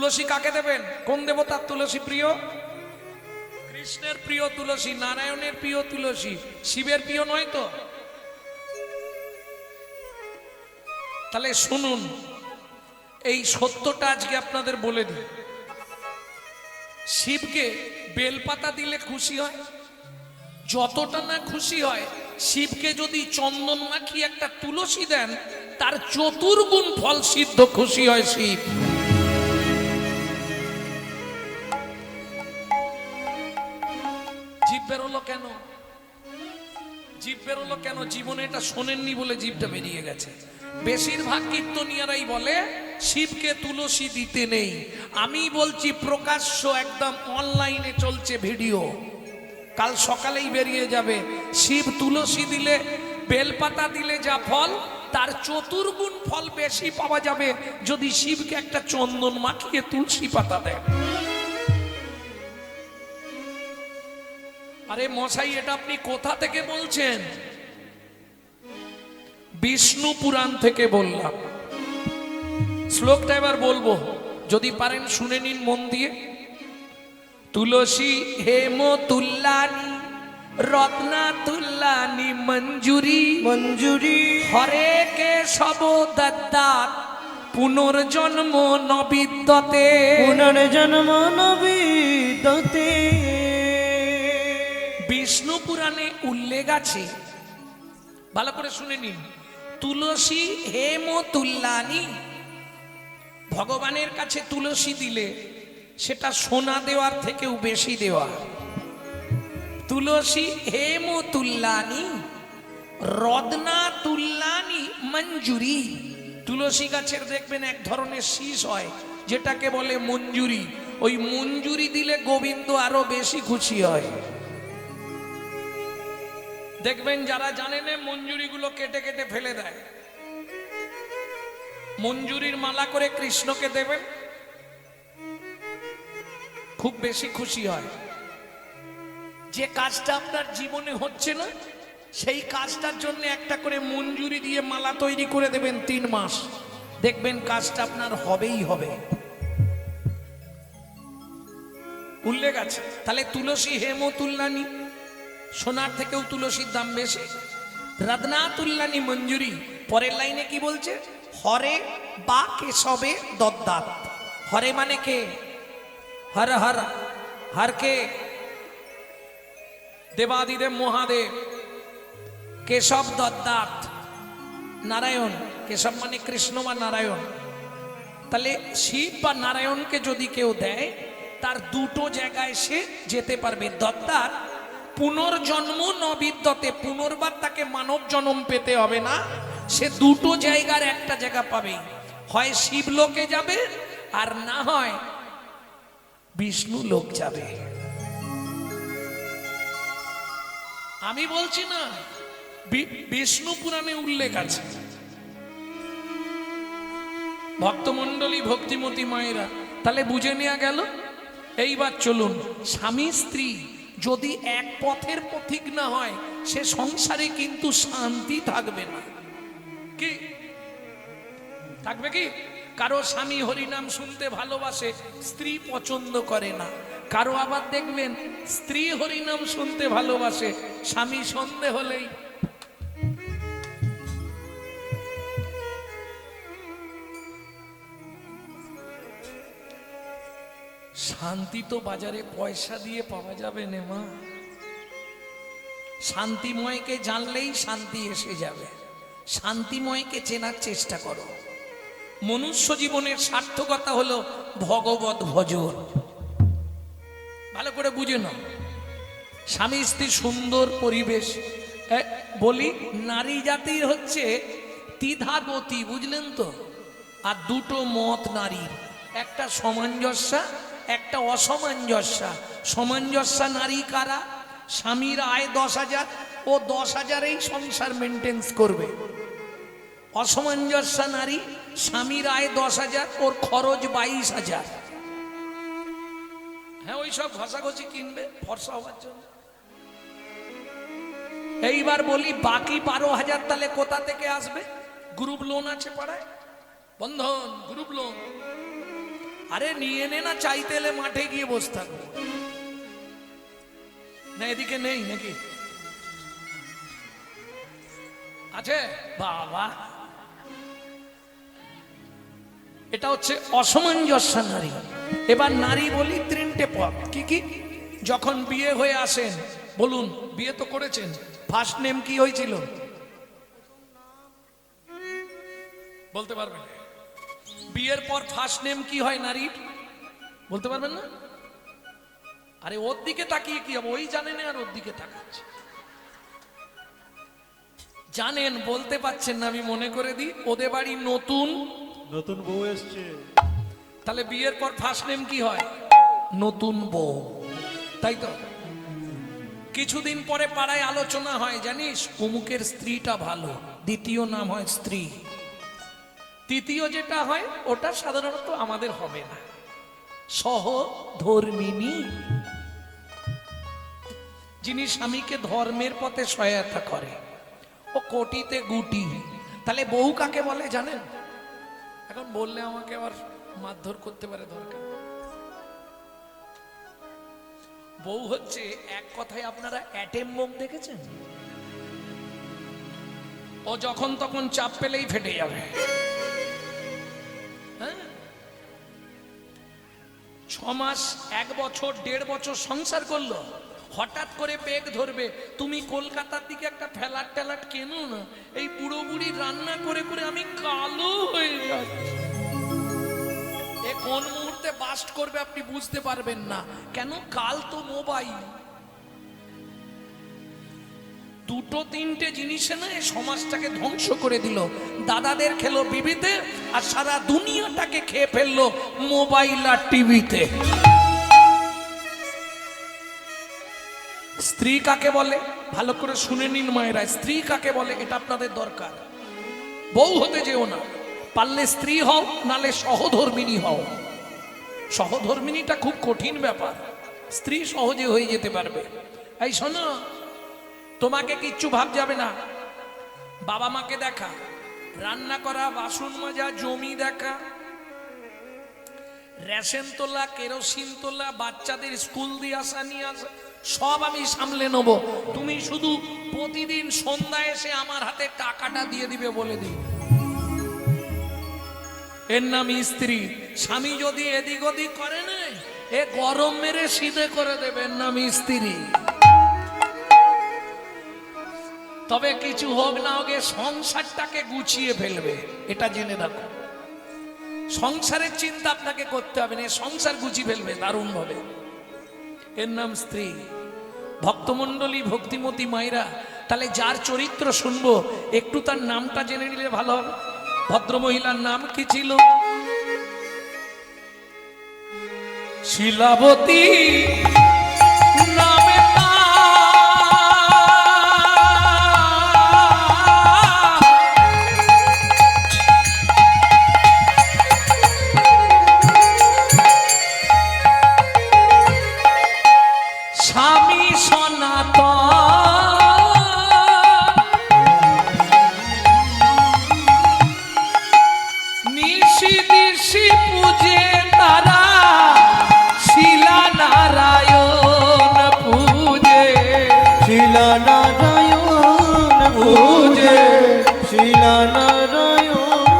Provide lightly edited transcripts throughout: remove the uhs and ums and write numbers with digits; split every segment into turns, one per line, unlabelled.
তুলসী কাকে দেবেন? কোন দেবতার তুলসী প্রিয়? কৃষ্ণের প্রিয় তুলসী, নারায়ণের প্রিয় তুলসী, শিবের প্রিয় নয় তো? তাহলে শুনুন, এই সত্যটা আজকে আপনাদের বলে দিই। শিবকে বেলপাতা দিলে খুশি হয়, যতটা না খুশি হয়, শিবকে যদি চন্দন মাখিয়ে একটা তুলসী দেন, তার চতুর্গুণ ফল সিদ্ধ খুশি হয় শিব। জীব বেরোলো কেন? জীব বেরোলো কেন? জীবনে এটা শোনেননি বলে জীবটা বেরিয়ে গেছে। বেশিরভাগ কীর্তনিয়ারাই বলে শিবকে তুলসী দিতে নেই। আমি বলছি প্রকাশ্য, একদম অনলাইনে চলছে ভিডিও, কাল সকালেই বেরিয়ে যাবে। শিব তুলসী দিলে, বেলপাতা দিলে যা ফল, তার চতুর্গুণ ফল বেশি পাওয়া যাবে যদি শিবকে একটা চন্দন মাখিয়ে তুলসী পাতা দেয়। আরে মশাই, এটা আপনি কোথা থেকে বলছেন? বিষ্ণু পুরাণ থেকে বললাম। শ্লোকটা এবার বলবো, যদি পারেন শুনে নিন মন দিয়ে। তুলসী হেম তুল্লানি রত্না তুল্লানি মঞ্জুরি
মঞ্জুরি
হরে কে সব দদ্দাত পুনর্জন্ম নবিদ্যতে।
পুনর্জন্ম নবিদ্যতে।
বিষ্ণু পুরাণে উল্লেখ আছে, ভালো করে শুনে নিন। তুলসী হেম তুল্লানি, ভগবানের কাছে তুলসী দিলে সেটা সোনা দেওয়ার থেকেও বেশি দেওয়া। তুলসী হেম তুল্লানি রত্না তুল্লানি মঞ্জুরি। তুলসী গাছের দেখবেন এক ধরনের শীষ হয়, যেটাকে বলে মঞ্জুরি। ওই মঞ্জুরি দিলে গোবিন্দ আরো বেশি খুশি হয়। দেখবেন যারা জানে না, মঞ্জুরিগুলো কেটে কেটে ফেলে দেয়। মঞ্জুরির মালা করে কৃষ্ণকে দেবেন, খুব বেশি খুশি হয়। যে কাজটা আপনার জীবনে হচ্ছে না, সেই কাজটার জন্য একটা করে মঞ্জুরি দিয়ে মালা তৈরি করে দেবেন 3 মাস, দেখবেন কাজটা আপনার হবেই হবে। উল্লেখ আছে। তাহলে তুলসী হেম তুল্লানি, সোনার থেকেও তুলসীর দাম বেশি। রত্না তুল্লানি মঞ্জুরি। পরের লাইনে কি বলছে? হরে বা কেশবে দদ্দাত। হরে মানে কে? হর হর হর কে? দেবাদিদেব মহাদেব। কেশব দদ্দাত নারায়ণ। কেশব মানে কৃষ্ণ বা নারায়ণ। তাহলে শিব বা নারায়ণকে যদি কেউ দেয়, তার দুটো জায়গায় সে যেতে পারবে। দদ্দাত পুনর্জন্ম নবিদ্যতে, পুনর্বার তাকে মানব জন্ম পেতে হবে না, সে দুটো জায়গার একটা জায়গা পাবে। হয় শিবলোকে যাবে, আর না হয় বিষ্ণু লোক যাবে। আমি বলছি না, বিষ্ণু পুরাণে উল্লেখ আছে। ভক্তমণ্ডলী, ভক্তিমতী মায়েরা, তাহলে বুঝে নেওয়া গেল। এইবার চলুন, স্বামী স্ত্রী যদি এক পথের পথিক না হয়, সে সংসারে কিন্তু শান্তি থাকবে না। কি থাকবে? কি কারো স্বামী হরিনাম শুনতে ভালোবাসে, স্ত্রী পছন্দ করে না। কারো আবার দেখবেন স্ত্রী হরিনাম শুনতে ভালোবাসে, স্বামী সন্ধে হলেই শান্তি তো বাজারে পয়সা দিয়ে পাওয়া যাবে না মা। শান্তিময়কে জানলেই শান্তি এসে যাবে। শান্তিময়কে চেনার চেষ্টা করো। মনুষ্য জীবনের সার্থকতা হলো ভগবত ভজন। ভালো করে বুঝে নাও। স্বামী স্ত্রী সুন্দর পরিবেশ। বলি, নারী জাতির হচ্ছে দ্বিধাগতি, বুঝলেন তো? আর দুটো মত নারীর, একটা সামঞ্জস্যা, একটা অসামঞ্জস্যা। সামঞ্জস্যা নারী কারা? স্বামীর আয় 10,000, ও 10,000-এই সংসার মেনটেন্স করবে। অসামঞ্জস্যা নারী, স্বামীর আয় 10,000, ওর খরচ 22,000। হ্যাঁ, ওই সব ঘষাঘষি কিনবে ফর্সা হওয়ার জন্য। এইবার বলি, বাকি 12,000 তাহলে কোথা থেকে আসবে? গ্রুপ লোন আছে পাড়ায়, বন্ধন গ্রুপ লোন। আরে নিয়ে নে না, চাইতে এলে মাঠে গিয়ে বসে থাকো। না এদিকে নেই নাকি আছে? বাবা, এটা হচ্ছে অসামঞ্জস্য নারী। এবার নারী বলি তিনটে পদ। কি কি? যখন বিয়ে হয়ে আসেন, বলুন বিয়ে তো করেছেন, ফার্স্ট নেম কি হয়েছিল বলতে পারবেন? বিয়ের পর ফার্স্ট নেম কি হয় নারীর, বলতে পারবেন না? আরে ওর দিকে তাকিয়ে কি হবে, ওই জানেন আর ওর দিকে তাকাচ্ছে। জানেন, বলতে পারছেন না, আমি মনে করে দিই ওদের বাড়ি নতুন
নতুন বউ এসছে।
তাহলে বিয়ের পর ফার্স্ট নেম কি হয়? নতুন বউ, তাই তো? কিছুদিন পরে পাড়ায় আলোচনা হয়, জানিস অমুকের স্ত্রীটা ভালো, দ্বিতীয় নাম হয় স্ত্রী। তৃতীয় যেটা হয় ওটা সাধারণত আমাদের হবে না, সহধর্মিনী, যিনি স্বামীকে ধর্মের পথে সহায়তা করে, ও কোটিতে গুটি। তাহলে বউ কাকে বলে জানেন? এখন বললে আমাকে আবার মারধর করতে পারে, দরকার। বউ হচ্ছে এক কথায়, আপনারা অ্যাটেম বোম দেখেছেন? ও যখন তখন চাপ পেলেই ফেটে যাবে। হ্যাঁ, 6 মাস 1 বছর 1.5 বছর সংসার করলো, হঠাৎ করে বেগ ধরবে, তুমি কলকাতার দিকে একটা ফ্ল্যাট ট্যালাট কেনো না, এই বুড়ো বুড়ি রান্না করে করে আমি কালো হয়ে যাচ্ছি। এ কোন মুহূর্তে বাস্ট করবে আপনি বুঝতে পারবেন না। কেন? কাল তো মোবাইল। দুটো তিনটে জিনিসে না এই সমাজটাকে ধ্বংস করে দিল। দাদাদের খেলো বিবিতে, আর সারা দুনিয়াটাকে খেয়ে ফেললো মোবাইল আর টিভিতে। স্ত্রী কাকে বলে ভালো করে শুনে নিন মায়েরা, স্ত্রী কাকে বলে এটা আপনাদের দরকার। বউ হতে যেও না, পারলে স্ত্রী হও, নালে সহধর্মিনী হও। সহধর্মিনীটা খুব কঠিন ব্যাপার, স্ত্রী সহজে হয়ে যেতে পারবে। এই শোনো, তোমাকে কিচ্ছু ভাব যাবে না, বাবা মাকে দেখা, রান্না করা, বাসন মাজা, জমি দেখা, রেশন তোলা, কেরোসিন তোলা, বাচ্চাদের স্কুল দিয়ে আসা নিয়ে আসা, সব আমি সামলে নেব। তুমি শুধু প্রতিদিন সন্ধ্যায় এসে আমার হাতে টাকাটা দিয়ে দিবে, বলে দিই। এর নাম স্ত্রী। স্বামী যদি এদিক ওদিক করে না, এ গরম মেরে সিধে করে দেবে, এর নাম স্ত্রী। তবে কিছু হোক না হোক সংসারটাকে গুছিয়ে ফেলবে, এটা জেনে রাখো। সংসারের চিন্তা আপনাকে করতে হবে না, সংসার গুছিয়ে ফেলবে দারুণ ভাবে। এর নাম স্ত্রী। ভক্তমণ্ডলী, ভক্তিমতী মায়েরা, তাহলে যার চরিত্র শুনবো একটু তার নামটা জেনে নিলে ভালো হবে। ভদ্রমহিলার নাম কি ছিল? শিলাবতী নামে স্বামী সনাতন, নিশি দিশি পূজে তারা, শিলা নারায়ণ পূজে,
শিলা নারায়ণ পূজে, শিলা নারায়ণ।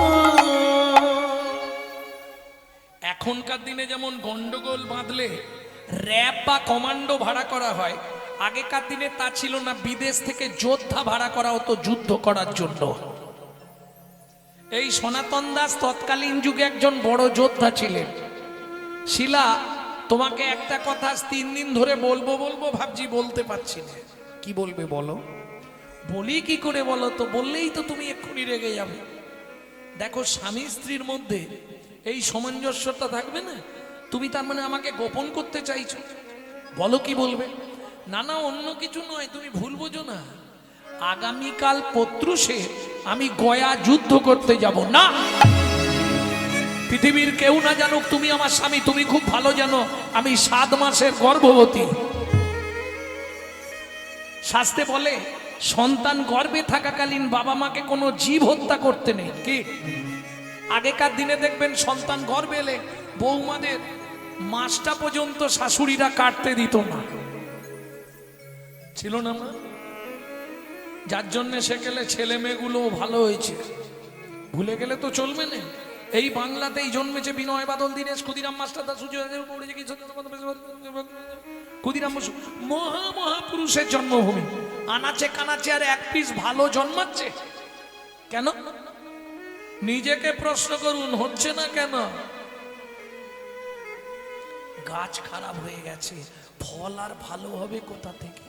এখনকার দিনে যেমন গন্ডগোল বাঁধলে র্যাব বা কমান্ডো ভাড়া করা হয়, আগেকার দিনে তা ছিল না। বিদেশ থেকে যোদ্ধা ভাড়া করা হতো যুদ্ধ করার জন্য। এই সনাতন দাস তৎকালীন যুগে একজন বড় যোদ্ধা ছিলেন। শিলা, তোমাকে একটা কথা 3 দিন ধরে বলবো বলবো ভাবছি, বলতে পারছি না। কি বলবে বলো? বলি কি করে বলো তো? বললেই তো তুমি এক্ষুনি রেগে যাবে। দেখো, স্বামী স্ত্রীর মধ্যে এই সামঞ্জস্যতা থাকবে না। তুমি তার মানে আমাকে গোপন করতে চাইছো? বলো কি বলবে? না না, অন্য কিছু নয়, তুমি ভুল বোঝো না। আগামীকাল পত্রুষে আমি গয়া যুদ্ধ করতে যাব না। পৃথিবীর কেউ না জানুক তুমি আমার স্বামী। তুমি খুব ভালো জানো আমি 7 মাসের গর্ভবতী। শাস্ত্রে বলে সন্তান গর্ভে থাকাকালীন বাবা মাকে কোনো জীব হত্যা করতে নেই। কি আগেকার দিনে দেখবেন সন্তান গর্ভে এলে বৌমাদের মাছটা পর্যন্ত শাশুড়িরা কাটতে দিত না, ছিল না মা? যার জন্য সেকেলে ছেলে মেয়েগুলো ভালো হয়েছে, ভুলে গেলে তো চলবে না। এই বাংলাতেই জন্মেছে বিনয় বাদল দীনেশ ক্ষুদিরাম মাস্টার দাস ক্ষুদিরাম বসু, মহা মহাপুরুষের জন্মভূমি। আনাচে কানাচে আর এক পিস ভালো জন্মাচ্ছে কেন? নিজেকে প্রশ্ন করুন, হচ্ছে না কেন? গাছ খারাপ হয়ে গেছে, ফল আর ভালো হবে কোথা থেকে?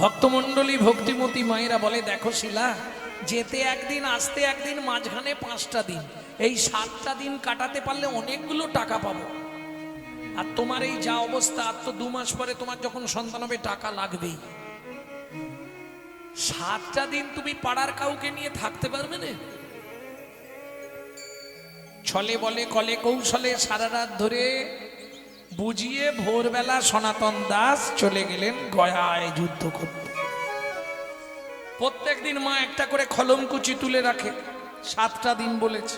ভক্তমণ্ডলী ভক্তিমতী মায়েরা বলে, দেখো শিলা, যেতে একদিন আসতে একদিন, মাঝখানে 5টা দিন, এই 7টা দিন কাটাতে পারলে অনেকগুলো টাকা পাবো। আর তোমার এই যা অবস্থা, আর তো 2 মাস পরে তোমার যখন সন্তান হবে টাকা লাগবেই। 7টা দিন তুমি পাড়ার কাউকে নিয়ে থাকতে পারবে না? ছলে বলে কলে কৌশলে সারা রাত ধরে বুঝিয়ে ভোরবেলা সনাতন দাস চলে গেলেন গয়ায় যুদ্ধ করতে। প্রত্যেক দিন মা একটা করে খলমকুচি তুলে রাখে, 7টা দিন বলেছে।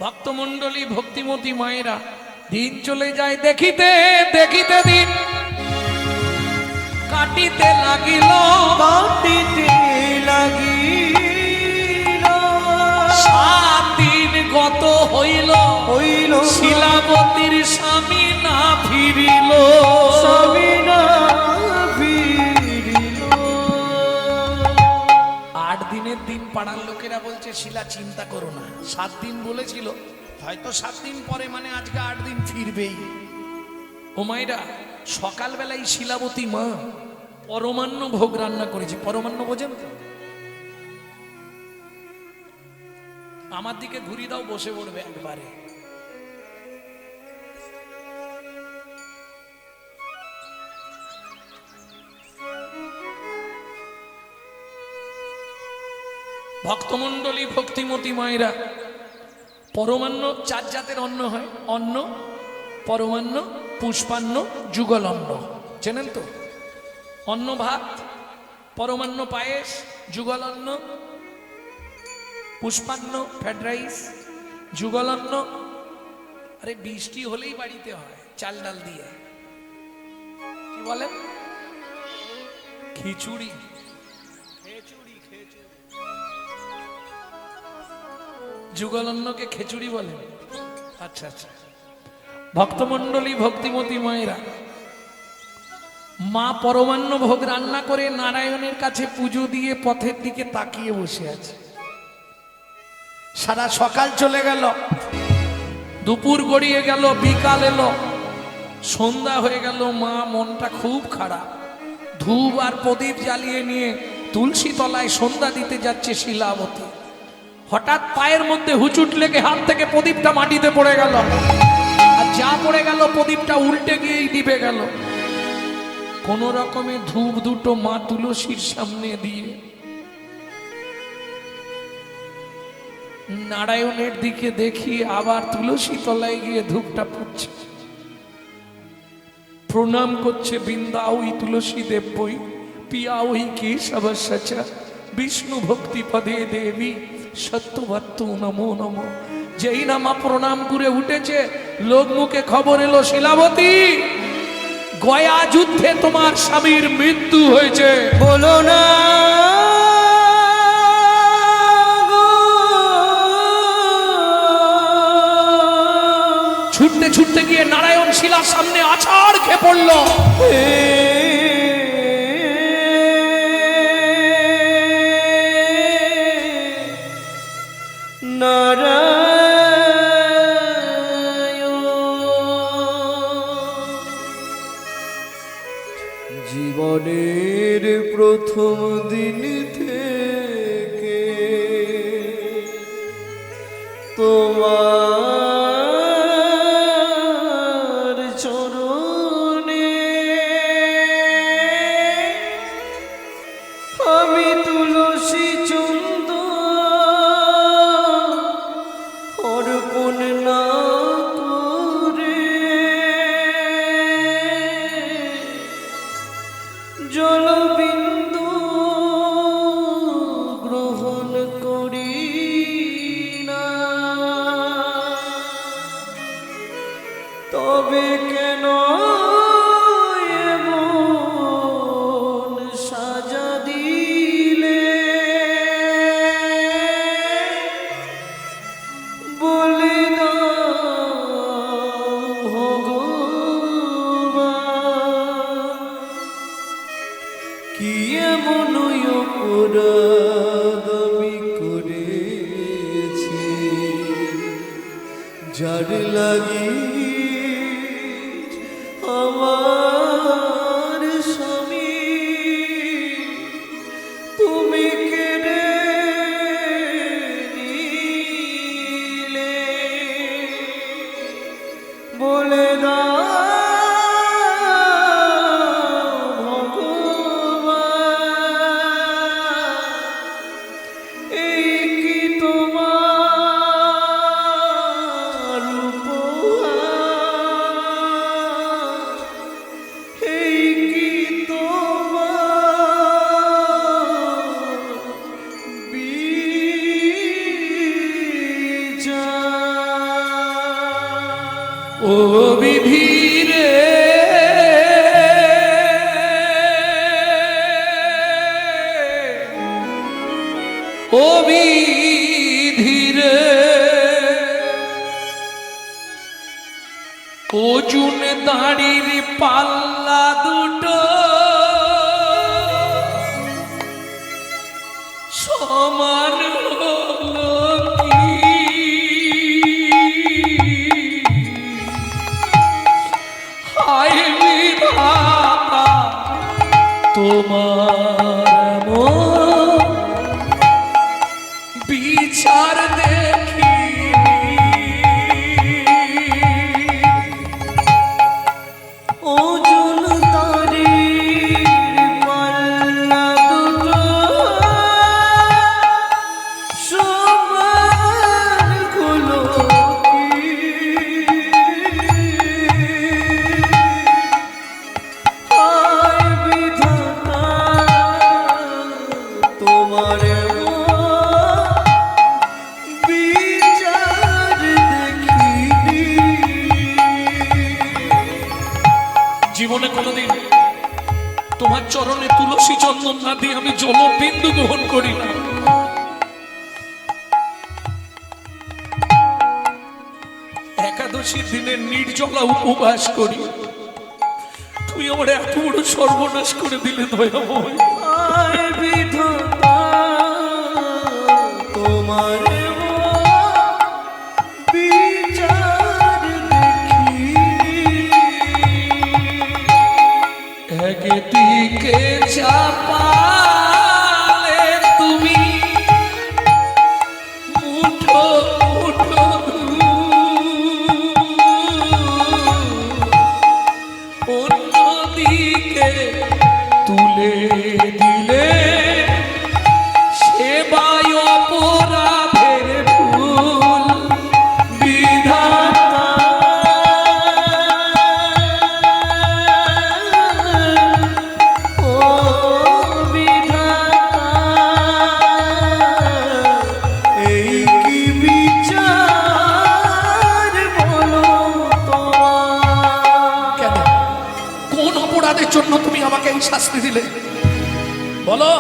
ভক্তমণ্ডলী ভক্তিমতী মায়েরা, দিন চলে যায় দেখিতে দেখিতে, দিন কাটিতে লাগিল,
কাটিতে লাগিল।
7 দিন গত হইল,
হইল
শিলাবতীর স্বামী না ফিরিল,
স্বামী না ফিরিল।
8 দিনের দিন পাড়ার লোকেরা বলছে, শিলা চিন্তা করো না, 7 দিন বলেছিল, হয়তো 7 দিন পরে মানে আজকে 8 দিন ফিরবেই। ও মায়েরা, সকালবেলায় শিলাবতী মা পরমান্ন ভোগ রান্না করেছে। পরমান্ন বোঝেন তো? আমার দিকে ঘুরি দাও, বসে পড়বে একবারে। ভক্তমণ্ডলী ভক্তিমতী মায়েরা, পরমান্ন 4 জাতের অন্ন হয়। অন্ন, পরমান্ন, পুষ্পান্ন, যুগল অন্ন। চেনেন তো? অন্ন ভাত, পরমান্ন পায়েস, যুগল অন্ন, পুষ্পান্ন ফ্রাইড রাইস, যুগল অন্ন। আরে বৃষ্টি হলেই বাড়িতে হয় চাল ডাল দিয়ে, কি বলেন? খিচুড়ি। যুগল অন্নকে খিচুড়ি বলে। আচ্ছা আচ্ছা। ভক্তমণ্ডলী ভক্তিমতী মায়েরা, মা পরমান্ন ভোগ রান্না করে নারায়ণের কাছে পুজো দিয়ে পথের দিকে তাকিয়ে বসে আছে। সারা সকাল চলে গেল, দুপুর গড়িয়ে গেল, বিকাল এলো, সন্ধ্যা হয়ে গেল। মা মনটা খুব খারাপ, ধূপ আর প্রদীপ জ্বালিয়ে নিয়ে তুলসী তলায় সন্ধ্যা দিতে যাচ্ছে শিলাবতী। হঠাৎ পায়ের মধ্যে হুচুট লেগে হাত থেকে প্রদীপটা মাটিতে পড়ে গেল, আর যা পড়ে গেল প্রদীপটা উল্টে গিয়েই নিভে গেল। কোন রকমে ধূপ দুটো মা তুলসীর সামনে দিয়ে নারায়ণের দিকে দেখি, আবার তুলসী তলায় গিয়ে ধূপটা পুড়ছে। প্রণাম করছে, বৃন্দা ওই তুলসী দেব বই, পিয়া ওই কেশব সচা, বিষ্ণু ভক্তি পদে দেবী সত্যবত্ত নমো নমো। যেই না মা প্রণাম করে উঠেছে, লোক মুখে খবর এলো, শিলাবতী, গয়া যুদ্ধে তোমার স্বামীর মৃত্যু হয়েছে।
বলো না
ছুটতে ছুটতে গিয়ে নারায়ণ শিলার সামনে আছাড় খেয়ে পড়ল।
জীবনের প্রথম দিন থেকে তোমার চরণে তবে কেন এমন সাজা দিলে বলে দাও ভগবান, কি এমন অপরাধ আমি করেছি যার লাগি আমার স্বামী তুমি কেড়ে নিলে বলে দাও ভগবান, এই কি তোমার উপহার, এই কি তোমার বিচার।
ও বিধি রে, ও বিধি রে, অর্জুন দাঁড়ির পাল্লা দুটো সমান হলো কি? হায় বিধাতা তোমার এমন বিচার দেখিনি।
ওজন তারির পাল্লা দুটো সমান হলো কি? হায় বিধাতা তোমার বিচার দেখিনি।
জীবনে কোনোদিন তোমার চরণে তুলসী চন্দন না দিয়ে আমি জলবিন্দু গ্রহণ করি না। একাদশীর দিনে নির্জলা উপবাস করি, তুই আমার এত বড় সর্বনাশ করে দিলে দয়াময়।
হায় বিধাতা তোমার বিচার দেখিনি।
একদিকে চাপালে তুমি মুঠো মুঠো অন্যদিকে তুলে দিলে সেবায় অপরাধের ফুল বিধাতা।
ও বিধাতা, এই কি বিচার বলো তোমার?
কেন, কোন অপরাধের জন্য তুমি আমাকে এই শাস্তি দিলে বলো?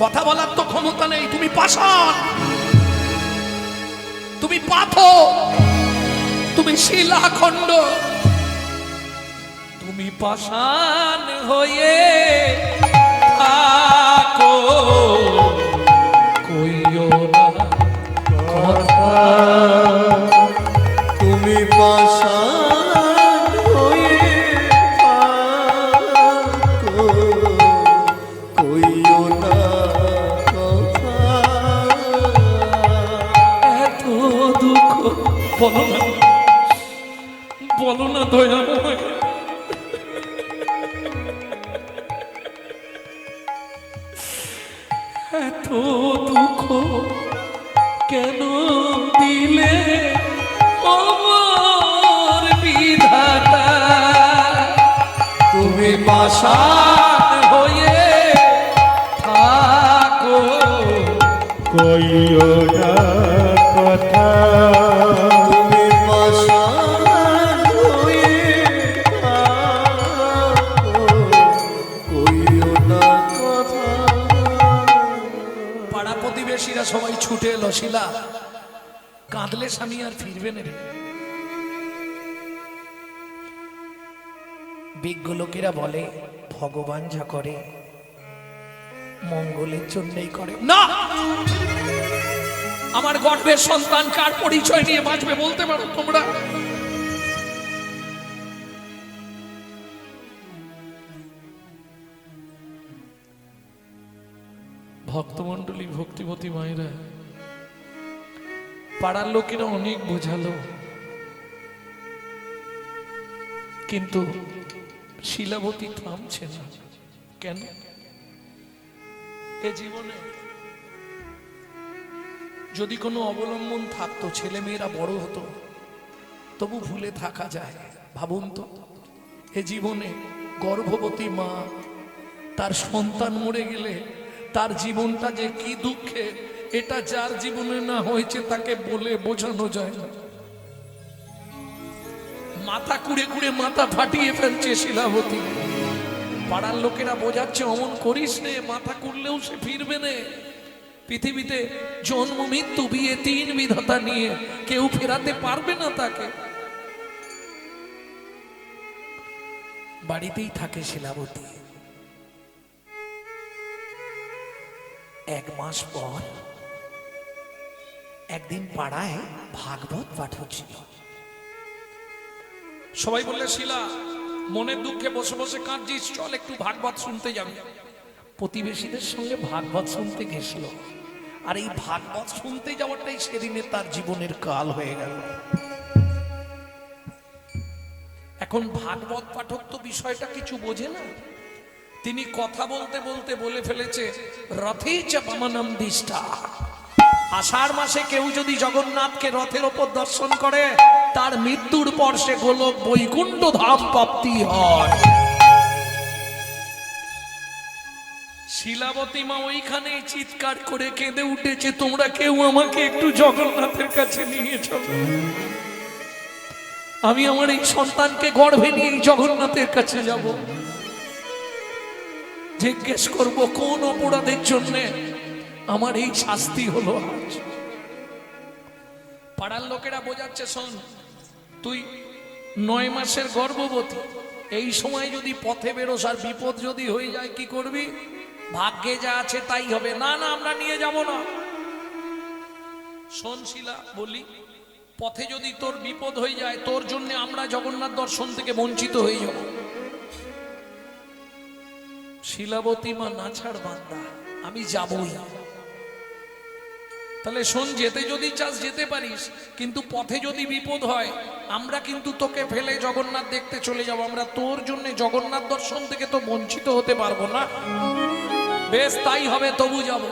কথা বলার তো ক্ষমতা নেই। তুমি পাষাণ, তুমি পাথর, তুমি শিলাখণ্ড, তুমি পাষাণ হয়ে থাকো, কইও না কথা।
তুমি পাষাণ হয়ে থাকো, কইও না কথা।
এত দুঃখ বলো না, বলো না দয়াময়। এত দুঃখ কেন দিলে আমার বিধাতা? তুমি পাষাণ হয়ে থাকো,
কইও না কথা।
তুমি পাষাণ
ছুটে এলো, শিলা কাঁদলে স্বামী আর ফিরবে না রে। বিজ্ঞ লোকেরা বলে ভগবান যা করে মঙ্গলের জন্যই করে। না, আমার গর্ভের সন্তান কার পরিচয় নিয়ে বাঁচবে বলতে পারো তোমরা? ভক্তমন্ডলী, ভক্তিমতী মায়েরা, পাড়ার লোকেরা অনেক বোঝালো, কিন্তু শিলাবতী থামছে না। কেন? এ জীবনে যদি কোনো অবলম্বন থাকতো, ছেলে মেয়েরা বড় হতো, তবু ভুলে থাকা যায়। ভাবুন তো, এ জীবনে গর্ভবতী মা তার সন্তান মরে গেলে তার জীবনটা যে কি দুঃখে, এটা যার জীবনে না হয়েছে তাকে বলে বোঝানো যায় না। মাথা কুড়ে কুড়ে মাথা ফাটিয়ে ফেলছে শিলাবতী। পাড়ার লোকেরা বোঝাচ্ছে অমন করিস নে, মাথা কুড়লেও সে ফিরবে না। পৃথিবীতে জন্ম মৃত্যু বিয়ে তিন বিধাতা নিয়ে কেউ ফেরাতে পারবে না তাকে। বাড়িতেই থাকে শিলাবতী। এক মাস পর একদিন পাড়ায় ভাগবত পাঠ হচ্ছিল। সবাই বললে, শিলা মনের দুঃখে বসে বসে কাঁদছিস, চল একটু ভাগবত শুনতে যাবি। প্রতিবেশীদের সঙ্গে ভাগবত শুনতে গেছিল, আর এই ভাগবত শুনতে যাওয়াটাই সেদিনে তার জীবনের কাল হয়ে গেল। এখন ভাগবত পাঠক তো বিষয়টা কিছু বোঝে না। তিনি কথা বলতে বলতে বলে ফেলেছে, রথে চাপামানম দিষ্টা। আষাঢ় মাসে কেউ যদি জগন্নাথকে রথের ওপর দর্শন করে, তার মৃত্যুর পর সে গোলক বৈকুণ্ঠ ধাম প্রাপ্তি হয়। শিলাবতী মা ওইখানে চিৎকার করে কেঁদে উঠেছে, তোমরা কেউ আমাকে একটু জগন্নাথের কাছে নিয়ে চলো, আমি আমার এই সন্তানকে গর্ভে নিয়ে জগন্নাথের কাছে যাব। জিজ্ঞেস করব কোন অপরাধের জন্য আমার এই শাস্তি হলো আজ। পাড়ার লোকেরা বোঝাচ্ছে, শোন তুই 9 মাসের গর্ভবতী, এই সময় যদি পথে বেরোস আর বিপদ যদি হয়ে যায় কি করবি? ভাগ্যে যা আছে তাই হবে। না না, আমরা নিয়ে যাব না। শোন শিলা, বলি পথে যদি তোর বিপদ হয়ে যায়, তোর জন্য আমরা জগন্নাথ দর্শন থেকে বঞ্চিত হয়ে যাব। শিলাবতী মা না ছাড় বান্দা, আমি যাবই। তাহলে শোন, যেতে যদি চাস যেতে পারিস, কিন্তু পথে যদি বিপদ হয় আমরা কিন্তু তোকে ফেলে জগন্নাথ দেখতে চলে যাব। আমরা তোর জন্য জগন্নাথ দর্শন থেকে তো বঞ্চিত হতে পারবো না। বেশ তাই হবে, তবু যাব।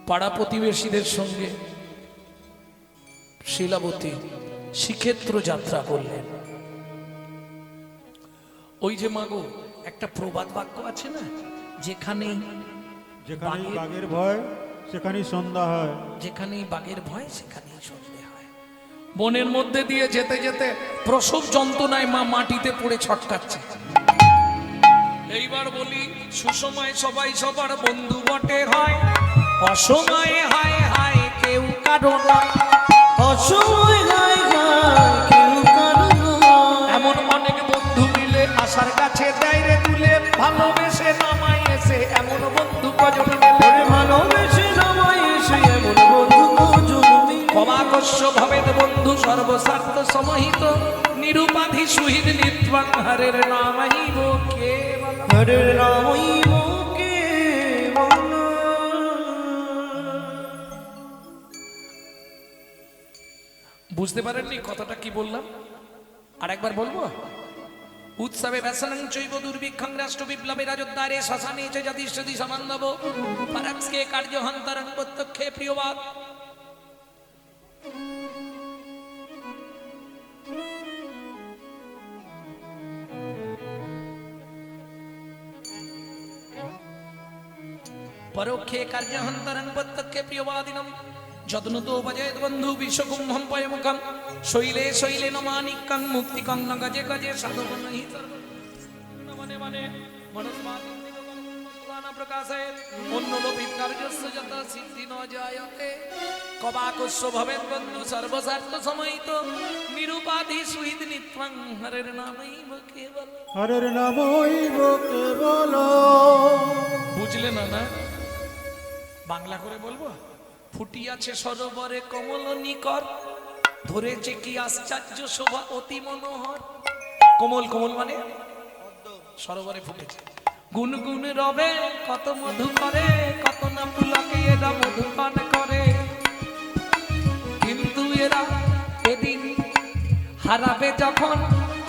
পাড়া প্রতিবেশীদের সঙ্গে শিলাবতী শ্রীক্ষেত্র যাত্রা করলেন। ওই যে মাগো, একটা প্রবাদ বাক্য আছে না, যেখানেই
বাঘের ভয় সেখানেই সন্ধ্যা হয়।
যেখানেই বাঘের ভয় সেখানেই সন্ধে হয়। বনের মধ্যে দিয়ে যেতে যেতে প্রসব যন্ত্রণায় মা মাটিতে পড়ে ছটকাচ্ছে। এইবার বলি, সুসময় সবাই সবার বন্ধু বটে হয়, অসময়ে হায় হায় কেউ কারো নয়।
অসময় হায় হায় কেউ কারো নয়।
এমন অনেক বন্ধু মিলে আশার কাছে দেয় রে তুলে, ভালোবেসে নামাই এসে এমন বন্ধু কজন মেলে।
ভালোবেসে নামাই এসে এমন বন্ধু কজন মিলে।
অবাকস্য ভবেদ বন্ধু সর্বস্বার্থ সমাহিত, নিরুপাধি সুহীন নিত্বাং হরের নামাইব কেবল।
হরের নামাইব কেবল।
বুঝতে পারেননি কথাটা কি বললাম? আর একবার বলবো, উৎসবে ব্যসনং চৈব দুর্ভিক্ষং রাষ্ট্র বিপ্লবে রাজোদ্ধারে শ্মশানে চ যদিষ্যদি সমান্ধব পরক্সকে কার্যহন্তরং প্রত্যক্ষে প্রিয়বাদ। পরোক্ষে কার্যহন্তরং প্রত্যক্ষে প্রিয়বাদিনম যত্নতো ভজেদ বন্ধু বিশ্বকুম্ভম পয়মুখম শৈলে শৈলে নমানিকং মুক্তিকং ন গজে গজে সাধবনহি সর্বমনে মনে মনস্মাৎ নানা প্রকাশের অন্য লোপিত কার্যস্য যত সিদ্ধি ন জায়তে কবাকস্য ভবেন বন্ধু সর্বস্বার্থ সমাহিত নিরুপাধি সুহিত নিত্যং হরের নামৈব কেবল।
হরের নামইব কেবল।
বুঝলে না না? বাংলা করে বলবো। ফুটিয়াছে সরোবরে কমল নিকর, ধরেছে কি আশ্চর্য শোভা অতি মনোহর। কোমল কোমল মানে সরোবরে ফুটেছে। গুনগুন রবে কত মধু করে, কত না পুলকে এরা মধু পান করে। কিন্তু এরা এদিন হারাবে যখন,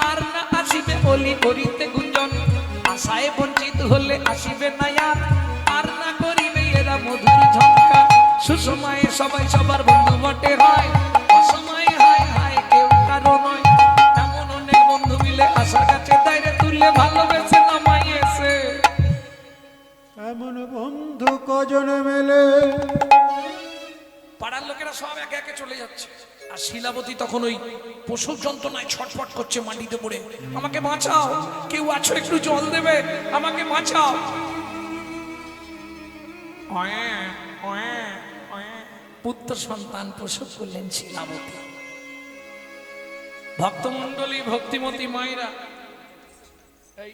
আর না আসিবে অলি করিতে গুঞ্জন। আশায় বঞ্চিত হলে আসিবে না আর না করিবে এরা মধুর ঝঙ্কা। সুসময়ে সবাই সবার বন্ধু বটে হয়, অসময়ে হায় হায় কেউ কারো নয়। এমন অনেক বন্ধু মিলে আশা গাছে দাইরে তুলে ভালোবেসে নামাই এসে।
এমন বন্ধু কজন মেলে।
পাড়ার লোকেরা সব একে একে চলে যাচ্ছে, আর শিলাবতী তখন ওই প্রসব যন্ত্রণায় ছটফট করছে মাটিতে পড়ে। আমাকে বাঁচাও, কেউ আছো একটু জল দেবে, আমাকে বাঁচাও। পুত্র সন্তান প্রসব করলেন শিলাবতী। ভক্তমণ্ডলী ভক্তিমতী মায়েরা, এই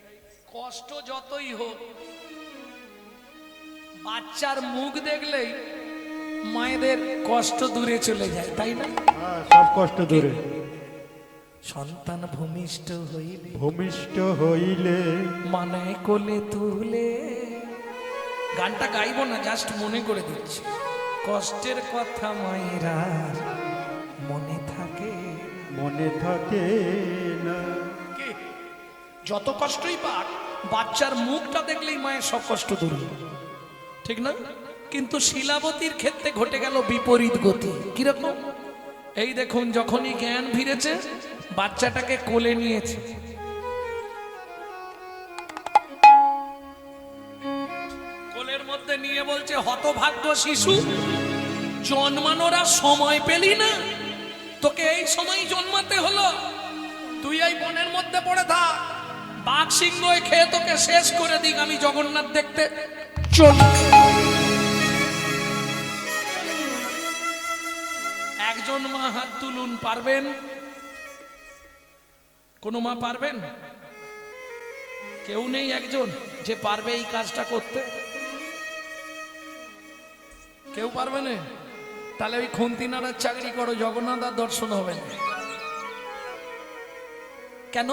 কষ্ট যতই হোক, বাচ্চার মুখ দেখলেই মায়েদের কষ্ট দূরে চলে যায়, তাই না?
সব কষ্ট দূরে।
সন্তান ভূমিষ্ঠ হইলে,
ভূমিষ্ঠ হইলে
মানে কোলে তুলে। গানটা গাইবো না, জাস্ট মনে করে দিচ্ছি। কষ্টের কথা মায়েরা মনে থাকে,
মনে থাকে না।
কি যত কষ্টই পাক, বাচ্চার মুখটা দেখলেই মায়ের সব কষ্ট দূর হয়, ঠিক না? কিন্তু শিলাবতীর ক্ষেত্রে ঘটে গেল বিপরীত গতি। কিরকম? এই দেখুন, যখনই জ্ঞান ফিরেছে, বাচ্চাটাকে কোলে নিয়েছে। কোলের মধ্যে নিয়ে বলছে, হতভাগ্য শিশু, জন্মানোরা সময় পেলি না, তোকে এই সময় জন্মাতে হলো। তুই এই বনের মধ্যে পড়ে থাক, বাঘ সিংহ খেয়ে তোকে শেষ করে দিক, আমি জগন্নাথ দেখতে চল। একজন মা হাত তুলুন, পারবেন? কোন মা পারবেন? কেউ নেই একজন যে পারবে এই কাজটা করতে? কেউ পারবে না? তাহলে ওই খুন্তিনাড়ার চাকরি করো, জগন্নাথ আর দর্শন হবে না। কেন?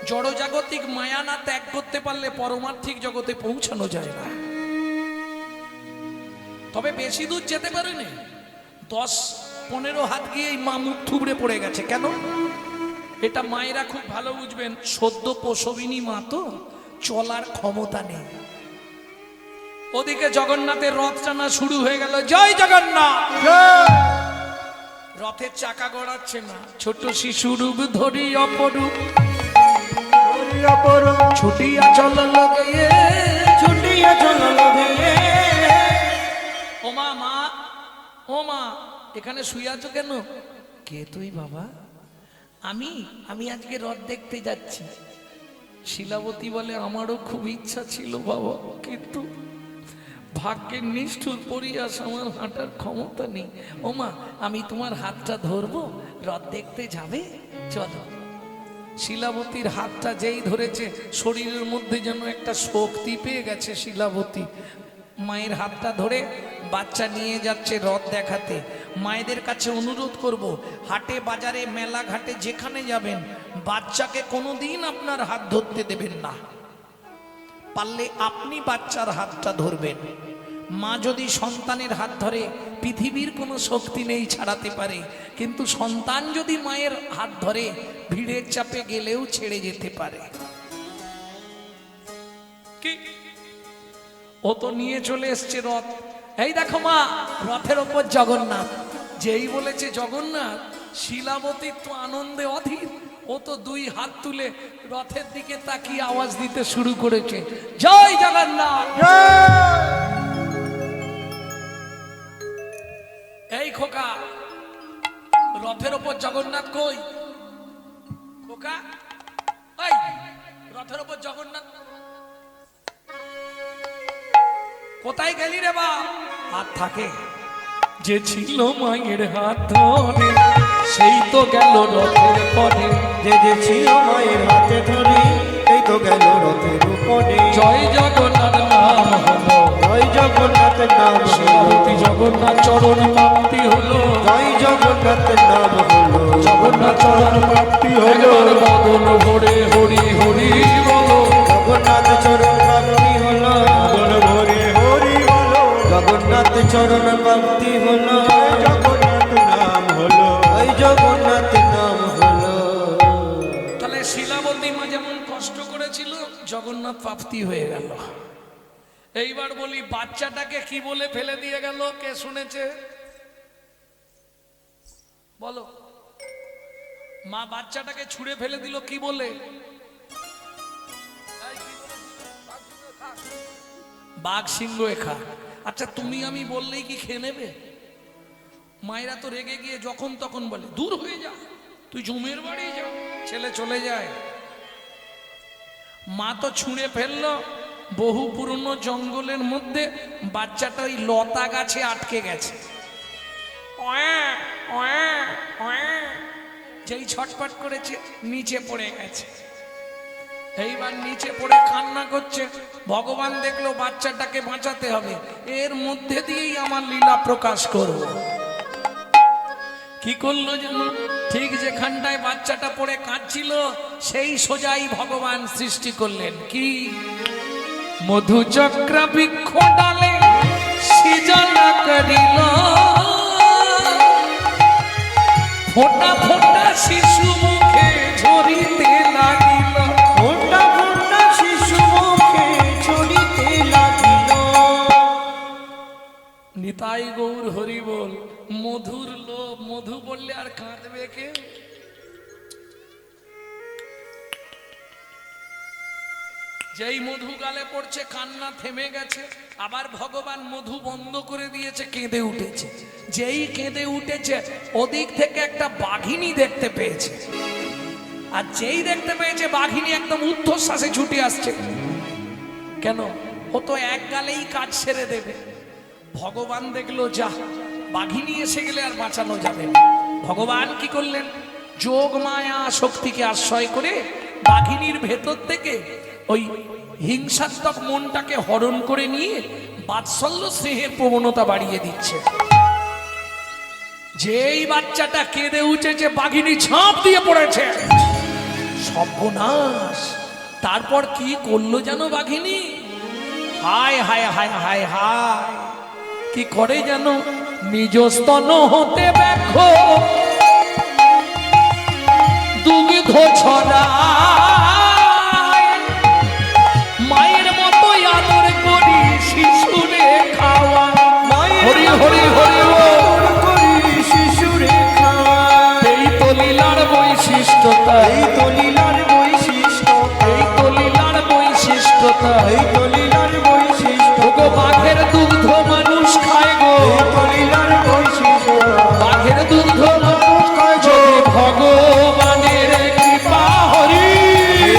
জড়জাগতিক মায়া না ত্যাগ করতে পারলে পরমার্থিক জগতে পৌঁছানো যায় না। তবে বেশি দূর যেতে পারেনি, 10-15 হাত গিয়ে মা মুখ থুবড়ে পড়ে গেছে। কেন? এটা মায়েরা খুব ভালো বুঝবেন, সদ্য প্রসবিনী মা তো, চলার ক্ষমতা নেই। ওদিকে জগন্নাথের রথ টানা শুরু হয়ে গেল। জয় জগন্নাথ। রথের চাকা গড়াচ্ছে না, ছোট শিশু রূপ ধরি অপরূপ ছুটিয়া চল লগে, ছুটিয়া চল লগে। ও মা, মা, ও মা, এখানে শুয়ে আছো কেন? কে তুই বাবা? আমি আজকে রথ দেখতে যাচ্ছি। শিলাবতী বলে, আমারও খুব ইচ্ছা ছিল বাবা, কিন্তু ভাগ্যের নিষ্ঠুর পরিহাস, আমার হাঁটার ক্ষমতা নেই। ও মা, আমি তোমার হাতটা ধরবো, রথ দেখতে যাবে, চলো। শিলাবতীর হাতটা যেই ধরেছে, শরীরের মধ্যে যেন একটা শক্তি পেয়ে গেছে শিলাবতী। মায়ের হাতটা ধরে বাচ্চা নিয়ে যাচ্ছে রথ দেখাতে। মায়েদের কাছে অনুরোধ করব, হাটে বাজারে মেলা ঘাটে যেখানে যাবেন, বাচ্চাকে কোনোদিন আপনার হাত ধরতে দেবেন না। পারলে আপনি বাচ্চার হাতটা ধরবেন। মা যদি সন্তানের হাত ধরে, পৃথিবীর কোনো শক্তি নেই ছাড়াতে পারে, কিন্তু সন্তান যদি মায়ের হাত ধরে, ভিড়ের চাপে গেলেও ছেড়ে যেতে পারে। কি? ও তো নিয়ে চলে এসছে রথ। এই দেখো মা, রথের ওপর জগন্নাথ। যেই বলেছে জগন্নাথ, শিলাবতী তো আনন্দে অধীর। ও তো 2 হাত তুলে রথের দিকে তাকিয়ে আওয়াজ দিতে শুরু করেছে, জয় জগন্নাথ। এই খোকা, রথের ওপর জগন্নাথ কই? খোকা, এই রথের ওপর জগন্নাথ। কোথায় গেলি রে বাপ? হাত থাকে যে ছিল মায়ের হাত ধরে, সেই তো গেল রথের পরে।
যে ছিল মায়ের হাতে ধরে, এই তো গেল রথের উপরে।
জয় জগন্নাথ নাম হলো,
জয় জগন্নাথ নাম হলো,
শ্রীমতী জগন্নাথ চরণ প্রাপ্তি হলো।
জয় জগন্নাথ নাম হলো,
জগন্নাথ চরণ প্রাপ্তি হলো। বদন ভরে হরি হরি বলো,
জগন্নাথ চরণ প্রাপ্তি হলো,
বল ভরে হরি বলো,
জগন্নাথ চরণ প্রাপ্তি হলো,
জগন্নাথ নাম হলো।
জয় জগন্নাথ নাম হলো।
তাহলে শিলাবতী মা যেমন কষ্ট করেছিল, জগন্নাথ প্রাপ্তি হয়ে গেল। এইবার বলি, বাচ্চাটাকে কি বলে ফেলে দিয়ে গেল? কে শুনেছে বলো? মা বাচ্চাটাকে ছুঁড়ে ফেলে দিল কি বলে? বাঘ সিংহ খা। আচ্ছা, তুমি আমি বললেই কি খেয়ে নেবে? মায়েরা তো রেগে গিয়ে যখন তখন বলে, দূর হয়ে যা, তুই জমের বাড়ি যা। ছেলে চলে যায়, মা তো ছুঁড়ে ফেললো। বহু পুরনো জঙ্গলের মধ্যে বাচ্চাটা ওই লতা গাছে আটকে গেছে। যেই ছটপট করেছে, নিচে পড়ে গেছে। এইবার নিচে পড়ে কান্না করছে। ভগবান দেখলো বাচ্চাটাকে বাঁচাতে হবে, এর মধ্যে দিয়েই আমার লীলা প্রকাশ করব। কি করলো জানো? ঠিক যেখানটায় বাচ্চাটা পড়ে কাঁদছিল, সেই সোজাই ভগবান সৃষ্টি করলেন। কি? মধুচক্র বৃক্ষ ডালে সৃজনা করিল, ফোঁটা ফোঁটা শিশু মুখে ঝরিতে লাগিল।
ফোঁটা ফোঁটা শিশু মুখে ঝরিতে লাগিল।
নিতাই গৌর হরি বল। মধুর লোভ, মধু বললে আর কাঁদবে কে? যেই মধু গালে পড়ছে, কান্না থেমে গেছে। আবার ভগবান মধু বন্ধ করে দিয়েছে, কেঁদে উঠেছে। যেই কেঁদে উঠেছে, ওদিক থেকে একটা বাঘিনী দেখতে পেয়েছে। আর যেই দেখতে পেয়েছে বাঘিনী, একদম ঊর্ধ্বশ্বাসে ছুটে আসছে। কেন? ও তো এক গালেই কাজ সেরে দেবে। ভগবান দেখলো, যা, বাঘিনী এসে গেলে আর বাঁচানো যাবে না। ভগবান কি করলেন? যোগ মায়া শক্তিকে আশ্রয় করে বাঘিনীর ভেতর থেকে ওই হিংসাত্মক মনটাকে হরণ করে নিয়ে বাৎসল্য স্নেহের প্রবণতা বাড়িয়ে দিচ্ছে। যেই বাচ্চাটা কেঁদে উঠেছে, বাঘিনী ঝাঁপ দিয়ে পড়েছে। সর্বনাশ! তারপর কি করলো জানো বাঘিনী? হায় হায় হায় হায় হায়! কি করে জানো? নিজ স্তন হতে দেখো দুগ্ধ ছড়া, মায়ের মতো আদর করি শিশুরে খাওয়া। হরি হরি হরি বল।
করি শিশুরে খাওয়া।
এই তো লীলার বৈশিষ্ট্যতা,
এই তো লীলার বৈশিষ্ট্যতা,
এই তো লীলার বৈশিষ্ট্যতা।
এই তো লীলার বৈশিষ্ট্য।
গো বাঘের দুগ্ধ মানুষ খায় গো,
এই তো লীলার বৈশিষ্ট্য।
বাঘের দুগ্ধ মানুষ খায়। যদি ভগবানের কৃপা হরি,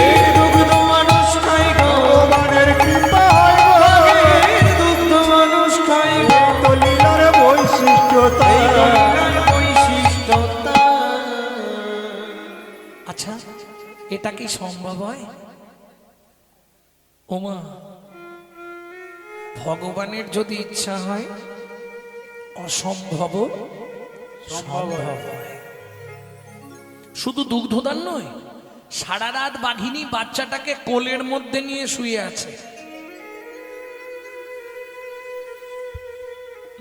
এই দুগ্ধ মানুষ খাই গো,
ভগবানের কৃপা হয় গো।
বাঘের দুগ্ধ মানুষ খাই গো।
তো লীলার বৈশিষ্ট্যতা।
এই তো লীলার বৈশিষ্ট্যতা।
আচ্ছা, এটা কি সম্ভব হয়? ওমা, ভগবানের যদি ইচ্ছা হয়, অসম্ভব সম্ভব হয়। শুধু দুগ্ধদান নয়, সারা রাত বাঘিনী বাচ্চাটাকে কোলের মধ্যে নিয়ে শুয়ে আছে।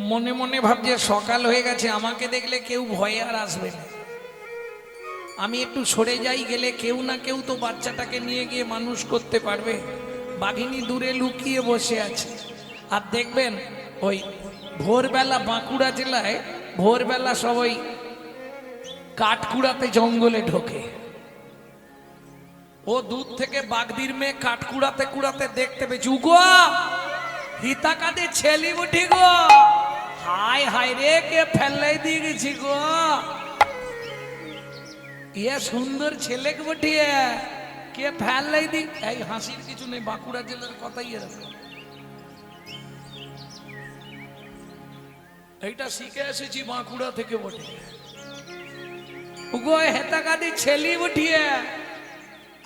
মনে মনে ভাবছে সকাল হয়ে গেছে, আমাকে দেখলে কেউ ভয়ে আর আসবে না। আমি একটু সরে যাই, গেলে কেউ না কেউ তো বাচ্চাটাকে নিয়ে গিয়ে মানুষ করতে পারবে। বাঘিনী দূরে লুকিয়ে বসে আছে। আর দেখবেন ওই ভোরবেলা বাঁকুড়া জেলায় ভোরবেলা সবাই কাঠকুড়াতে জঙ্গলে ঢোকে। ও দূর থেকে বাগদির মেয়ে কাঠকুড়াতে কুড়াতে দেখতে পেয়েছি। উগো হিতা কাঁদে ছেলি উঠি গো, হায় হায় রে, কে ফেলাই দিয়ে গেছি গো। ইয়ে সুন্দর ছেলে বটিয়ে কে ফেলাই দি। এই হাসির কিছু নেই, বাঁকুড়া জেলার কথাই এরকম। এইটা শিখে এসেছি বাঁকুড়া থেকে বটে। উগো হেতাকাদি ছেলি উঠিয়ে।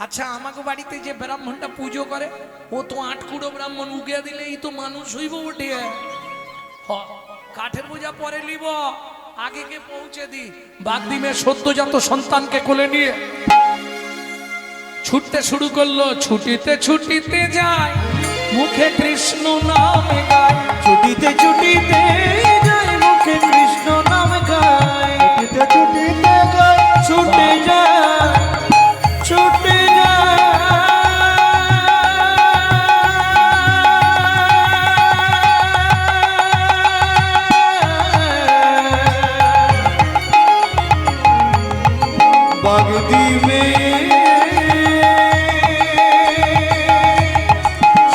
আচ্ছা আমাকে বাড়িতে যে ব্রাহ্মণটা পুজো করে ও তো আটকুড়ো ব্রাহ্মণ, উগিয়ে দিলেই তো মানুষ হইব উঠিয়ে। কাঠের বোঝা পরে নিব, আগে কে পৌঁছে দি। বাগদিমে সদ্যজাত সন্তানকে কোলে নিয়ে ছুটতে শুরু করলো। ছুটিতে ছুটিতে যায়, মুখে কৃষ্ণ নামে গায়।
ছুটিতে ছুটিতে যায়, মুখে কৃষ্ণ নাম গায়।
ছুটিতে ছুটিতে যায়,
ছুটে যায়, ছুটে যায়। বাগদিমে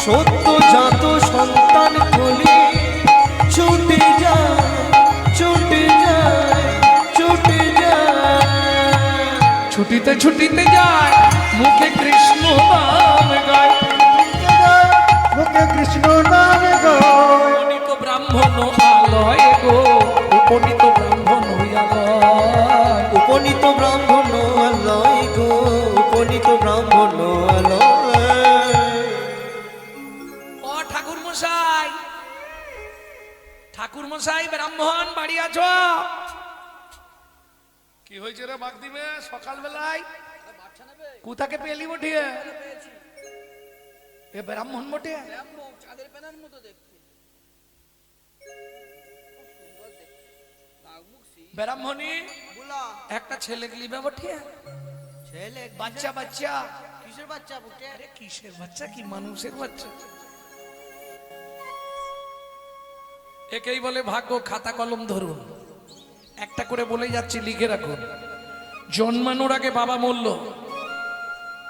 সদ্যজাত সন্তান কোলে ছুটে যায়, ছুটে যায়, ছুটে যায়।
ছুটিতে ছুটিতে যায়, মুখে কৃষ্ণ নাম গায়।
মুখে কৃষ্ণ নাম গায়।
উপনীত ব্রাহ্মণ আলয় গো, উপনীত ব্রাহ্মণ আলয়।
উপনীত ব্রাহ্মণ আলয় গো, উপনীত ব্রাহ্মণ আলয়।
ও ঠাকুর মশাই, ঠাকুর মশাই ব্রাহ্মণ বাড়ি আছো? কি হয়েছে রে বাগদিমে সকাল বেলায়? কোথাকে পেলি বটিয়ে? এ ব্রাহ্মণ বটে?
চাঁদের পেনার মতো দেখতে,
ব্রাহ্মণী
বুলা
একটা ছেলে গলিবে বটিয়ে?
ছেলে
বাচ্চা বাচ্চা?
কিসের বাচ্চা বুকে?
আরে কিসের বাচ্চা, কি মানুষের বাচ্চা? একেই বলে ভাগ্য। খাতা কলম ধরুন, একটা করে বলে যাচ্ছি, লিখে রাখুন। জন্মানোর আগে বাবা মরল,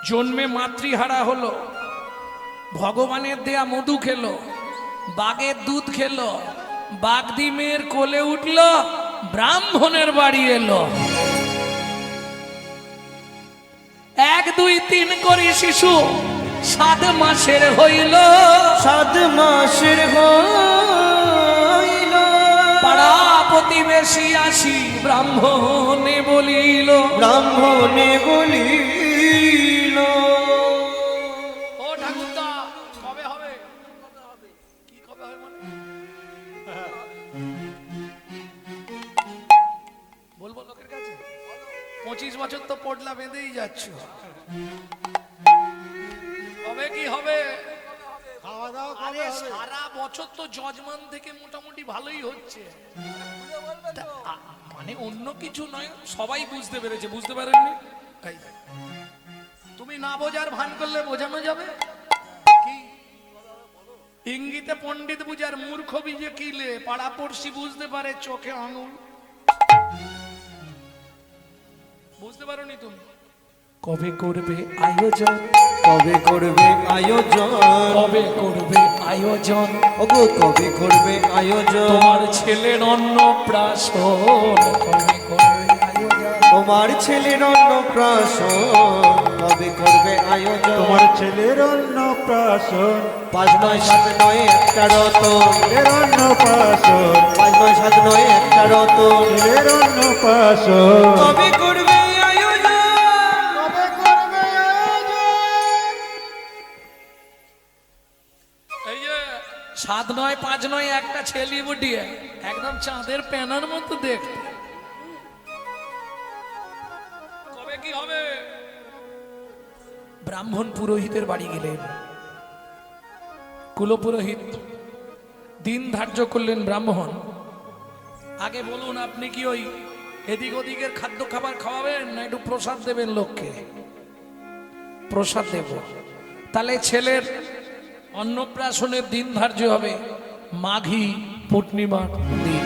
জন্মে মাতৃহারা হলো, ভগবানের দেয়া মধু খেলো, বাঘের দুধ খেলো, বাগদিমের কোলে উঠল, ব্রাহ্মণের বাড়ি এলো। 1 2 3 করে শিশু 7 মাসের হইল।
7 মাসের হইল।
পাড়া প্রতিবেশী আসি ব্রাহ্মণে বলিল।
ব্রাহ্মণে বলিল,
ও ঠাকুরদা কবে হবে? কি কবে হবে মানে? বলবো লোকের কাছে? 25 বছর তো পড়লা বেঁধেই যাচ্ছ, কবে কি হবে?
খাওয়া দাওয়া
আরে
কবে হবে?
সারা বছর তো যজমান থেকে মোটামুটি ভালোই হচ্ছে। মানে অন্য কিছু নয়, সবাই বুঝতে পেরেছে। বুঝতে পারেননি? এই, তুমি না বোঝার ভান করলে বোঝানো যাবে কি? ইঙ্গিতে পণ্ডিত বুঝার মূর্খ বিজে কিলে, পাড়া পড়শি বুঝতে পারে চোখে আঙুল। বুঝতে পারোনি তুমি? কবে করবে আয়োজন?
কবে করবে আয়োজন?
কবে করবে আয়োজন?
ওগো কবে করবে আয়োজন?
তোমার ছেলের অন্নপ্রাশন কবে করবে আয়োজন?
তোমার ছেলের অন্নপ্রাশন কবে করবে আয়োজন?
তোমার ছেলের অন্নপ্রাশন,
5 9 7 9 একটা রতন।
ছেলের অন্নপ্রাশন,
5 9 7 9 একটা রতন।
ছেলের অন্নপ্রাশন।
কবে করবে আয়োজন?
কবে করবে আয়োজন?
এই যে 7 9 5 9 একটা ছেলে বুটিয়ে একদম চাঁদের পেনার মতো দেখতে। কবে কি হবে? ব্রাহ্মণ পুরোহিতের বাড়ি গেলেন। কুলপুরোহিত দিন ধার্য করলেন। ব্রাহ্মণ আগে বলুন, আপনি কি ওই এদিক ওদিকের খাদ্য খাবার খাওয়াবেন না একটু প্রসাদ দেবেন লোককে? প্রসাদ দেব। তাহলে ছেলের অন্নপ্রাশনের দিন ধার্য হবে মাঘী পূর্ণিমার দিন।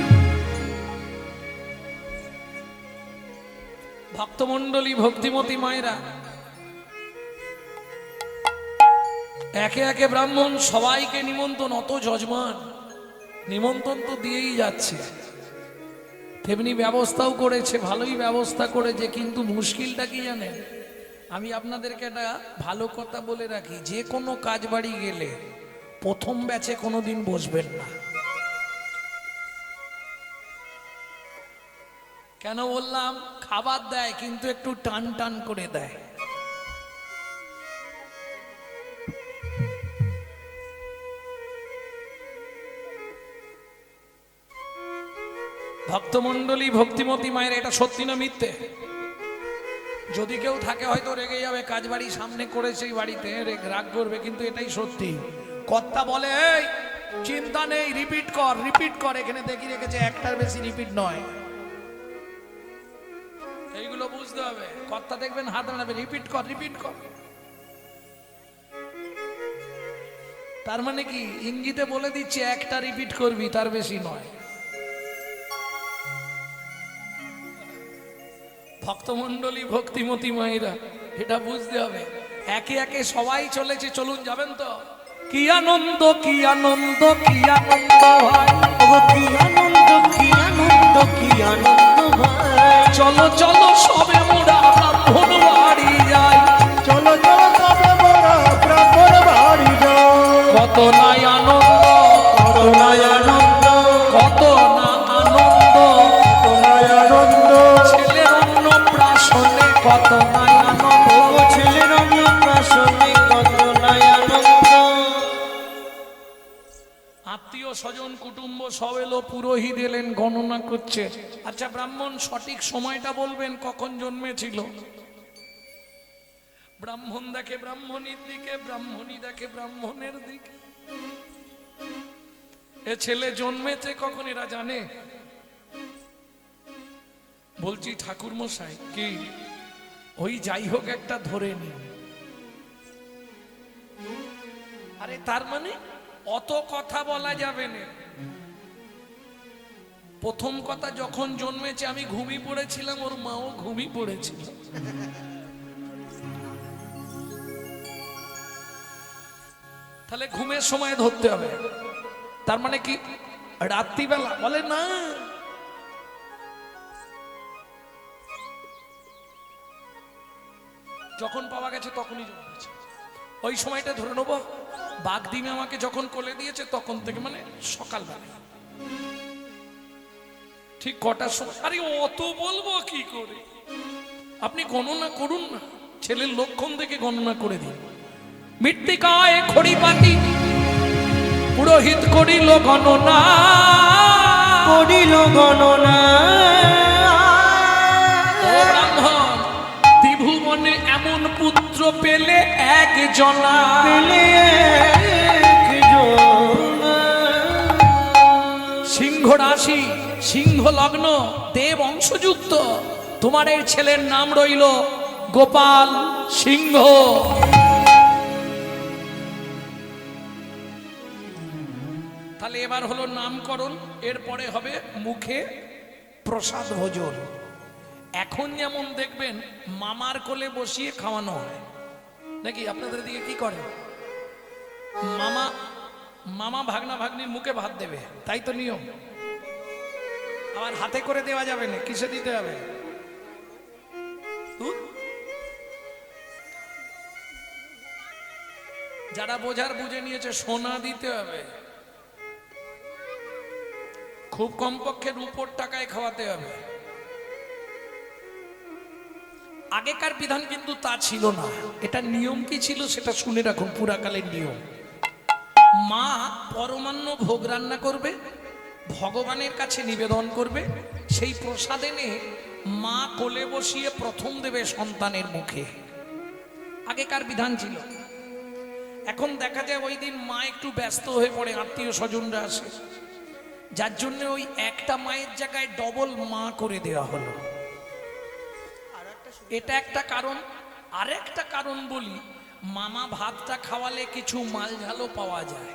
ভক্তমণ্ডলী ভক্তিমতী মায়েরা একে একে ব্রাহ্মণ সবাইকে নিমন্ত্রণ। অত যজমান নিমন্ত্রণ তো দিয়েই যাচ্ছে, তেমনি ব্যবস্থাও করেছে, ভালোই ব্যবস্থা করেছে। কিন্তু মুশকিলটা কি জানেন? আমি আপনাদেরকে একটা ভালো কথা বলে রাখি, যে কোনো কাজ বাড়ি গেলে প্রথম ব্যাচে কোনোদিন বসবেন না। কেন বললাম? খাবার দেয় কিন্তু একটু টান টান করে দেয়। ভক্তমণ্ডলী, ভক্তিমতী মায়ের, এটা সত্যি না মিথ্যে? যদি কেউ থাকে হয়তো রেগে যাবে, কাজ বাড়ি সামনে করেছে এই বাড়িতে, রাগ করবে, কিন্তু এটাই সত্যি। কর্তা বলে এই চিন্তা নেই, রিপিট কর, এখানে দেখি রেখেছে, একটার বেশি রিপিট নয়। এইগুলো বুঝতে হবে। কর্তা দেখবেন হাত নাড়াবে, রিপিট কর। তার মানে কি ইঙ্গিতে বলে দিচ্ছে একটা রিপিট করবি, তার বেশি নয়। ভক্তমণ্ডলী, ভক্তিমতী মায়েরা, এটা বুঝতে হবে। একে একে সবাই চলেছে, চলুন, যাবেন তো? কি আনন্দ হয়,
কি আনন্দ, কি আনন্দ ভাই।
চলো সবে মোরা ব্রাহ্মণ বাড়ি যাই।
চলো চলো তবে মোরা ব্রাহ্মণ বাড়ি যাও।
কত নাই আনন্দ,
কত নাই আনন্দ,
কত না আনন্দ,
কত নাই আনন্দ।
ছেলের অন্নপ্রাশনে কত নাই আনন্দ।
ও ছেলের অন্নপ্রাশনে কত নাই আনন্দ।
আত্মীয় স্বজন কুটুম্ব সব এলো, পুরোহিত এলেন, গণনা করছে। আচ্ছা ব্রাহ্মণ সঠিক সময়টা বলবেন কখন জন্মেছিল? ব্রাহ্মণ দেখে ব্রাহ্মণীর দিকে, ব্রাহ্মণী দেখে ব্রাহ্মণের দিকে। এ ছেলে জন্মেছে কখন এরা জানে? বলছি ঠাকুর মশাই, কি ওই যাই হোক একটা ধরে নি। আরে তার মানে অত কথা বলা যাবে না। প্রথম কথা, যখন জন্মেছে আমি ঘুমিয়ে পড়েছিলাম, ওর মাও ঘুমিয়ে পড়েছিল। তাহলে ঘুমের সময় ধরতে হবে। তার মানে কি রাত্রিবেলা? বলে না, যখন পাওয়া গেছে তখনই জন্মেছে, ওই সময়টা ধরে নেবো। বাগদিনে আমাকে যখন কোলে দিয়েছে তখন থেকে, মানে সকালবেলা। ঠিক কটার সময়? আরে অত বলবো কি করে? আপনি গণনা করুন না, ছেলের লক্ষণ থেকে গণনা করে দিন। মৃত্তিকায় খড়িপাতি পুরোহিত করিল গণনা,
করিল গণনা।
ও ব্রাহ্মণ, ত্রিভুবনে এমন পুত্র পেলে একজনা,
পেলে একজনা।
সিংহ রাশি, সিংহ লগ্ন, দেব অংশযুক্ত। তোমার এই ছেলের নাম রইল গোপাল সিংহ। তাহলে এবার হলো নামকরণ, এরপরে হবে মুখে প্রসাদ ভোজন। এখন যেমন দেখবেন মামার কোলে বসিয়ে খাওয়ানো হয় নাকি? আপনাদের দিকে কি করে? মামা ভাগনা ভাগ্নির মুখে ভাত দেবে, তাই তো নিয়ম। আবার হাতে করে দেওয়া যাবে না, কিসে দিতে হবে? দুধ। যারা বোঝার বুঝে নিয়েছে, সোনা দিতে হবে, খুব কমপক্ষে রূপোর টাকায় খাওয়াতে হবে। আগেকার বিধান কিন্তু তা ছিল না। এটা নিয়ম কি ছিল সেটা শুনে রাখুন, পুরাকালের নিয়ম। মা পরমান্ন ভোগ রান্না করবে, ভগবানের কাছে নিবেদন করবে, সেই প্রসাদ এনে মা কোলে বসিয়ে প্রথম দেবে সন্তানের মুখে। আগেকার বিধান ছিল। এখন দেখা যায় ওই দিন মা একটু ব্যস্ত হয়ে পড়ে, আত্মীয় স্বজনরা আসে, যার জন্য ওই একটা মায়ের জায়গায় ডবল মা করে দেওয়া হলো। এটা একটা কারণ। আরেকটা কারণ বলি, মামা ভাতটা খাওয়ালে কিছু মাল ঝালও পাওয়া যায়।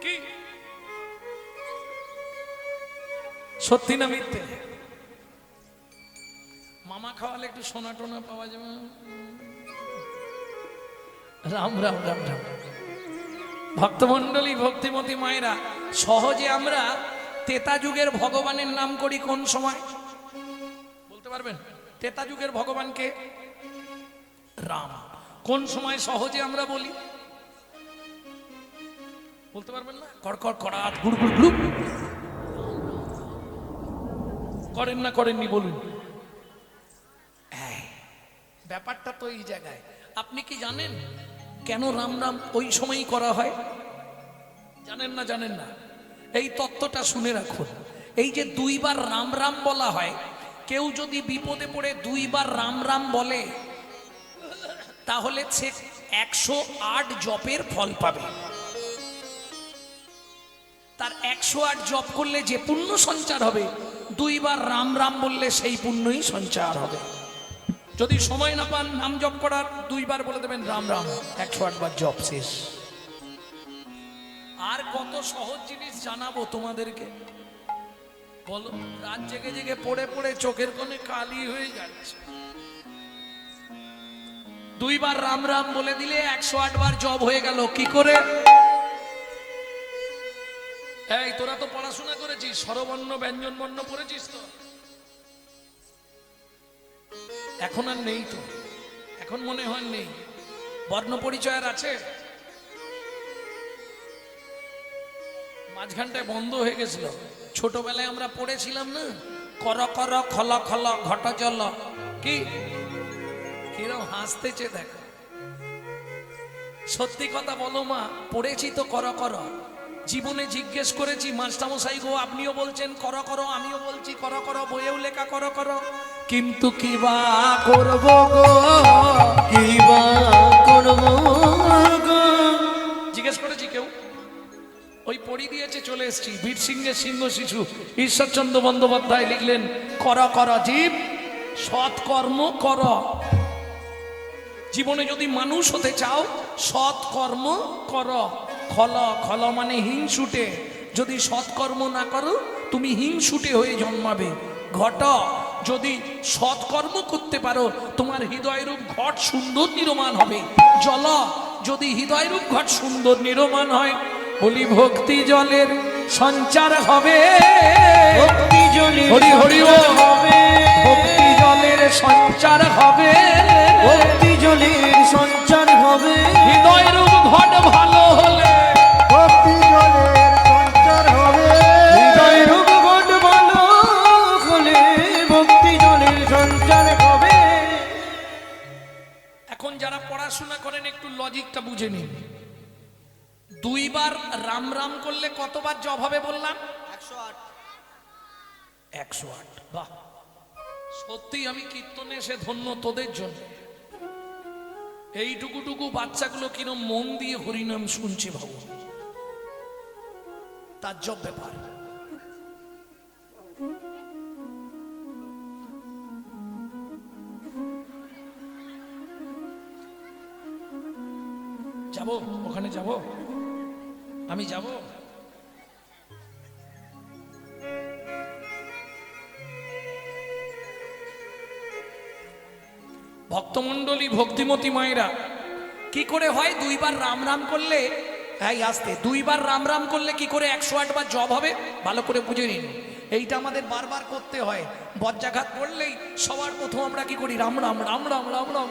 কি সত্যি না মিথ্যে? মামা খাওয়ালে একটু সোনা টোনা পাওয়া যাবে। রাম রাম রাম রাম। ভক্তমণ্ডলী, ভক্তিমতী মায়েরা, সহজে আমরা তেতা যুগের ভগবানের নাম করি কোন সময় বলতে পারবেন? তেতা যুগের ভগবানকে রাম। কোন সময় সহজে আমরা বলি বলতে পারবেন না? কড়কড় কড়াত গুড় গুড় গুড়। করেন না করেননি বলুন? ব্যাপারটা তো এই জায়গায়। আপনি কি জানেন কেন রাম রাম ওই সময়ই করা হয়? জানেন না? জানেন না? এই তত্ত্বটা শুনে রাখুন। এই যে দুইবার রাম রাম বলা হয়, কেউ যদি বিপদে পড়ে দুইবার রাম রাম বলে তাহলে সে 108 জপের ফল পাবে। তার 108 জপ করলে যে পুণ্য সঞ্চার হবে, দুইবার রাম রাম বললে সেই পুণ্যই সঞ্চার হবে। যদি সময় না পান নাম জপ করার, দুইবার বলে দেবেন রাম রাম, 108 বার জপ শেষ। আর কত সহজ জিনিস জানাবো তোমাদেরকে, বলো? রাত জেগে জেগে পড়ে পড়ে চোখের কোণে কালি হয়ে যাচ্ছে। দুইবার রাম রাম বলে দিলে 108 বার জপ হয়ে গেল। কি করে? এই তোরা তো পড়াশোনা করেছিস, স্বরবর্ণ ব্যঞ্জন বর্ণ পড়েছিস তো? এখন আর নেই তো, এখন মনে হয় নেই। বর্ণ পরিচয় আর আছে? মাঝখানটায় বন্ধ হয়ে গেছিল। ছোটবেলায় আমরা পড়েছিলাম না, কর কর খল খল ঘট জল। কি কিরম হাসতেছে দেখো। সত্যি কথা বলো মা, পড়েছি তো কর কর। জীবনে জিজ্ঞেস করেছি, মাস্টারমশাই গো আপনিও বলছেন কর কর, আমিও বলছি কর কর, বইয়েও লেখা কর কর, কিন্তু কি বা করব গো,
কি বা করব গো।
জিজ্ঞেস করেছি কেউ? ওই পড়ি দিয়েছে, চলে এসছি। বীর সিংহের সিংহ শিশু ঈশ্বরচন্দ্র বন্দ্যোপাধ্যায় লিখলেন, কর কর জীব সৎকর্ম কর। জীবনে যদি মানুষ হতে চাও সৎকর্ম কর। খল খল মানে হিংসুটে, যদি সৎকর্ম না করো তুমি হিংসুটে হয়ে জন্মাবে। ঘট, যদি সৎকর্ম করতে পারো তোমার হৃদয়রূপ ঘট সুন্দর নির্মাণ হবে। জল, যদি হৃদয়রূপ ঘট সুন্দর নির্মাণ হয়, বলি ভক্তি জলের সঞ্চার হবে।
ভক্তি জলের
হরি হরি
সঞ্চার হবে,
ভক্তি জলের সঞ্চার হবে,
ভক্তি জলের সঞ্চার হবে।
হৃদয়রূপ ঘট ভালো হলে
ভক্তি জলের সঞ্চার হবে।
হৃদয়রূপ ঘট ভালো হলে ভক্তি জলের সঞ্চার হবে।
এখন যারা পড়াশোনা করেন একটু লজিকটা বুঝে নিন। দুইবার রাম রাম করলে কতবার জপ হবে বললাম?
108।
108। বাহ, সত্যি আমি কীর্তনে এসে ধন্য তোদের জন্য। এইটুকুটুকু বাচ্চাগুলো কিরম মন দিয়ে হরিনাম শুনছে ভাবো, তার জব ব্যাপার। যাব ওখানে, যাব আমি, যাব। ভক্তমণ্ডলী, ভক্তিমতী মায়েরা, কি করে হয় দুইবার রাম রাম করলে? হ্যাঁ আসতে, দুইবার রাম রাম করলে কি করে 108 বার জব হবে? ভালো করে বুঝে নিন। এইটা আমাদের বারবার করতে হয়। বজ্রাঘাত পড়লেই সবার প্রথম আমরা কি করি? রাম রাম রাম রাম রাম রাম।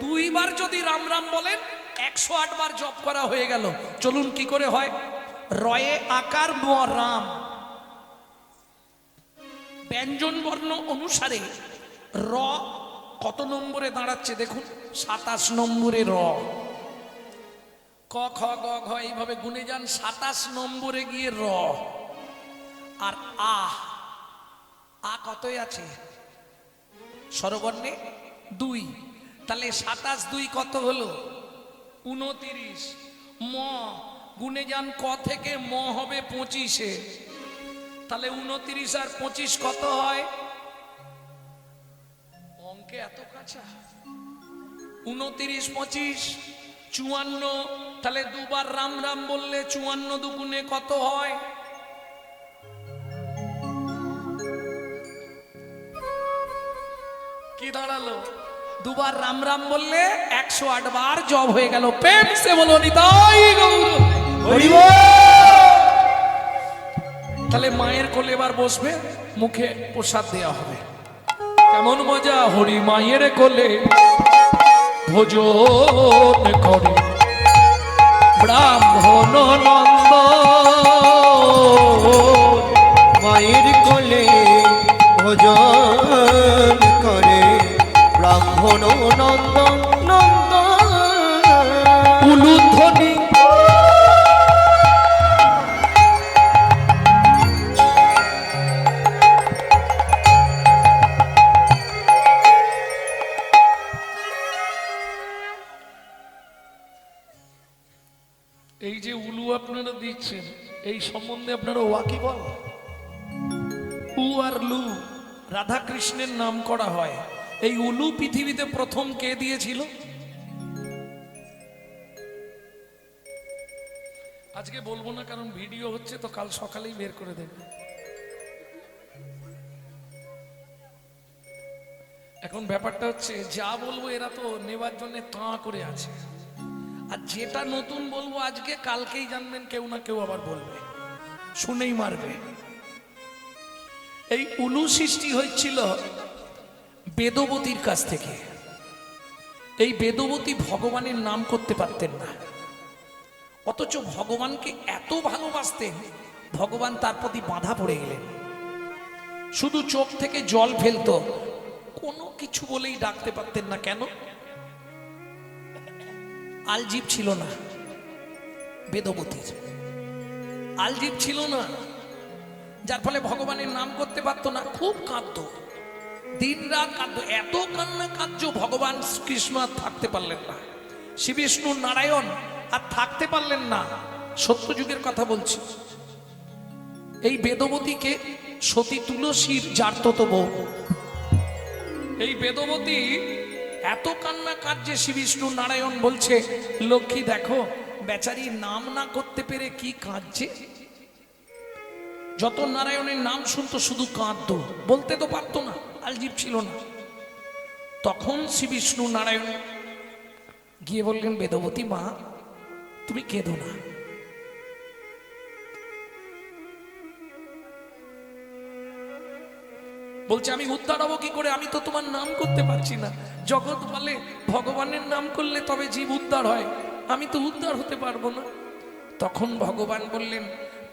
দুইবার যদি রাম রাম বলেন 108 বার জপ করা হয়ে গেল। চলুন কি করে হয়। রয়ে আকার ম রাম, ব্যঞ্জন বর্ণ অনুসারে র কত নম্বরে দাঁড়াচ্ছে দেখুন? 27 নম্বরে র। ক খ গ ঘ এইভাবে গুনে যান, 27 নম্বরে গিয়ে র। আর আ কতই আছে? স্বরবর্ণে 2। তাহলে 27 2 কত হলো? 29। ম গুনে যান, ক থেকে ম হবে 25-এ। তাহলে 29 আর 25 কত হয়? অঙ্কে এত কাঁচা। 29 25 54। তাহলে দুবার রাম রাম বললে 54 দুগুণে কত হয়? কি দাঁড়ালো? দুবার রাম রাম বললে 108 বার জব হয়ে গেল। প্রেম সে বলো নিতাই গৌর হরি বল। তাহলে মায়ের কোলে এবার বসবে, মুখে প্রসাদ দেওয়া হবে। কেমন মজা! হরি মায়ের কোলে ভোজন করে ব্রাহ্মণ নন্দ,
মায়ের কোলে ভোজন করে ব্রাহ্মণ নন্দন নন্দন
উলুধ্বনি এই যে উলু আপনারা দিচ্ছেন এই সম্বন্ধে আপনারা ওয়াকিবল? উ আর লু রাধা কৃষ্ণের নাম করা হয়। এই উলু পৃথিবীতে প্রথম কে দিয়েছিল? আজকে বলবো না, কারণ ভিডিও হচ্ছে তো, কাল সকালেই বের করে দেবে। এখন ব্যাপারটা হচ্ছে যা বলবো এরা তো নেবার জন্য তাঁ করে আছে, আর যেটা নতুন বলবো আজকে কালকেই জানবেন কেউ না কেউ আবার বলবে, শুনেই মারবে। এই উলু সৃষ্টি হয়েছিল বেদবতীর কাছ থেকে। এই বেদবতী ভগবানের নাম করতে পারতেন না, অথচ ভগবানকে এত ভালোবাসতেন, ভগবান তার প্রতি বাধা পড়ে গেলেন। শুধু চোখ থেকে জল ফেলতো, কোনো কিছু বলেই ডাকতে পারতেন না। কেন? আলজিভ ছিল না বেদবতীর, আলজিভ ছিল না, যার ফলে ভগবানের নাম করতে পারতো না। খুব কাঁদতো, দিন রাত কাঁদতো, এত কান্না কাঁদছো ভগবান কৃষ্ণ আর থাকতে পারলেন না, শ্রী বিষ্ণু নারায়ণ আর থাকতে পারলেন না। সত্যযুগের কথা বলছি। এই বেদবতীকে সতী তুলসীর জারতো বউ। এই বেদবতী এত কান্না কাঁদছে, শ্রী বিষ্ণু নারায়ণ বলছে, লক্ষ্মী দেখো বেচারি নাম না করতে পেরে কি কাঁদছে। যত নারায়ণের নাম শুনতো শুধু কাঁদতো, বলতে তো পারতো না, আলজিভ ছিল না। তখন শ্রী বিষ্ণু নারায়ণ গিয়ে বললেন, বেদবতী মা তুমি কেঁদো না। বলছে আমি উদ্ধার হবো কি করে, আমি তো তোমার নাম করতে পারছি না। জগৎ বলে ভগবানের নাম করলে তবে জীব উদ্ধার হয়, আমি তো উদ্ধার হতে পারবো না। তখন ভগবান বললেন,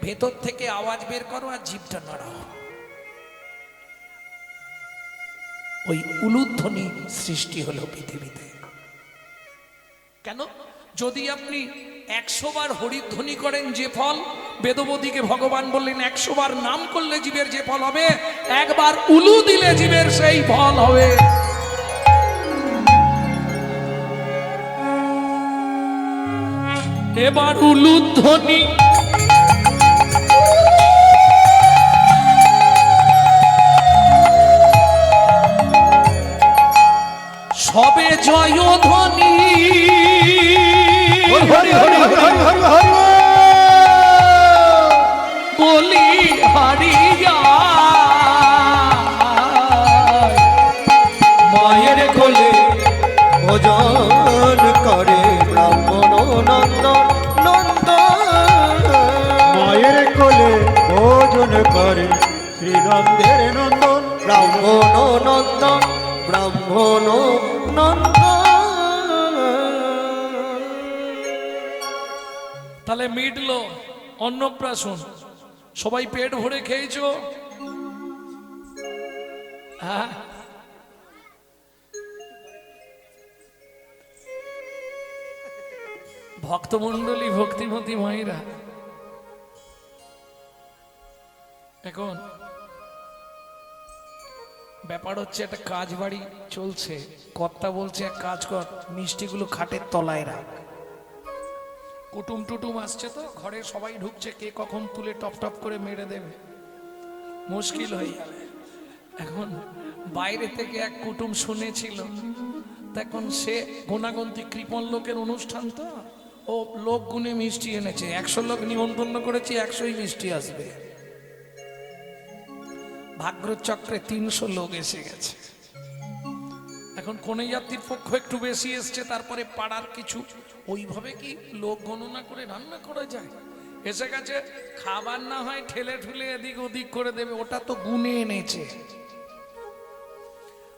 ভেতর থেকে আওয়াজ বের করো আর জীবটা নাড়াও। ওই উলুধ্বনি সৃষ্টি হলো পৃথিবীতে। কেন? যদি আপনি 100 বার হরিধ্বনি করেন যে ফল, বেদবতীকে ভগবান বললেন 100 বার নাম করলে জীবের যে ফল হবে, একবার উলু দিলে জীবের সেই ফল হবে। এবার উলুধ্বনি সবে জয়ধ্বনি
হরি হরি হরি হরি হরি হরি
বলি হারিয়া
মায়ের কোলে ভোজন করে ব্রাহ্মণ নন্দন নন্দন
মায়ের কোলে ভোজন করে শ্রীনন্দের নন্দন
ব্রাহ্মণ নন্দন ব্রাহ্মণ নন্দন।
তাহলে মিটলো অন্নপ্রাশন, সবাই পেট ভরে খেয়েছো? হ্যাঁ, ভক্তমন্ডলী ভক্তিমতী মায়েরা, এখন ব্যাপার হচ্ছে একটা কাজ বাড়ি চলছে, কর্তা বলছে এক কাজ কর, মিষ্টিগুলো খাটের তলায় রাখ। কুটুম টুটুম আসছে তো, ঘরে সবাই ঢুকছে, কে কখন তুলে টপ টপ করে মেরে দেবে, মুশকিল হয়ে যাবে। এখন বাইরে থেকে এক কুটুম শুনেছিল, তখন সে গোনাগন্তি কৃপণ লোকের অনুষ্ঠান তো, ও লোক গুনে মিষ্টি এনেছে, 100 লোক নিমন্ত্রণ করেছি, 100ই মিষ্টি আসবে। ভাগ্যচক্রে 300 লোক এসে গেছে। এখন কোন যাত্রীর পক্ষ একটু বেশি এসছে, তারপরে পাড়ার কিছু, ওইভাবে কি লোক গণনা করে রান্না করা যায়? এসে গেছে, খাবার না হয় ঠেলে ঠুলে এদিক ওদিক করে দেবে, ওটা তো গুনে এনেছে।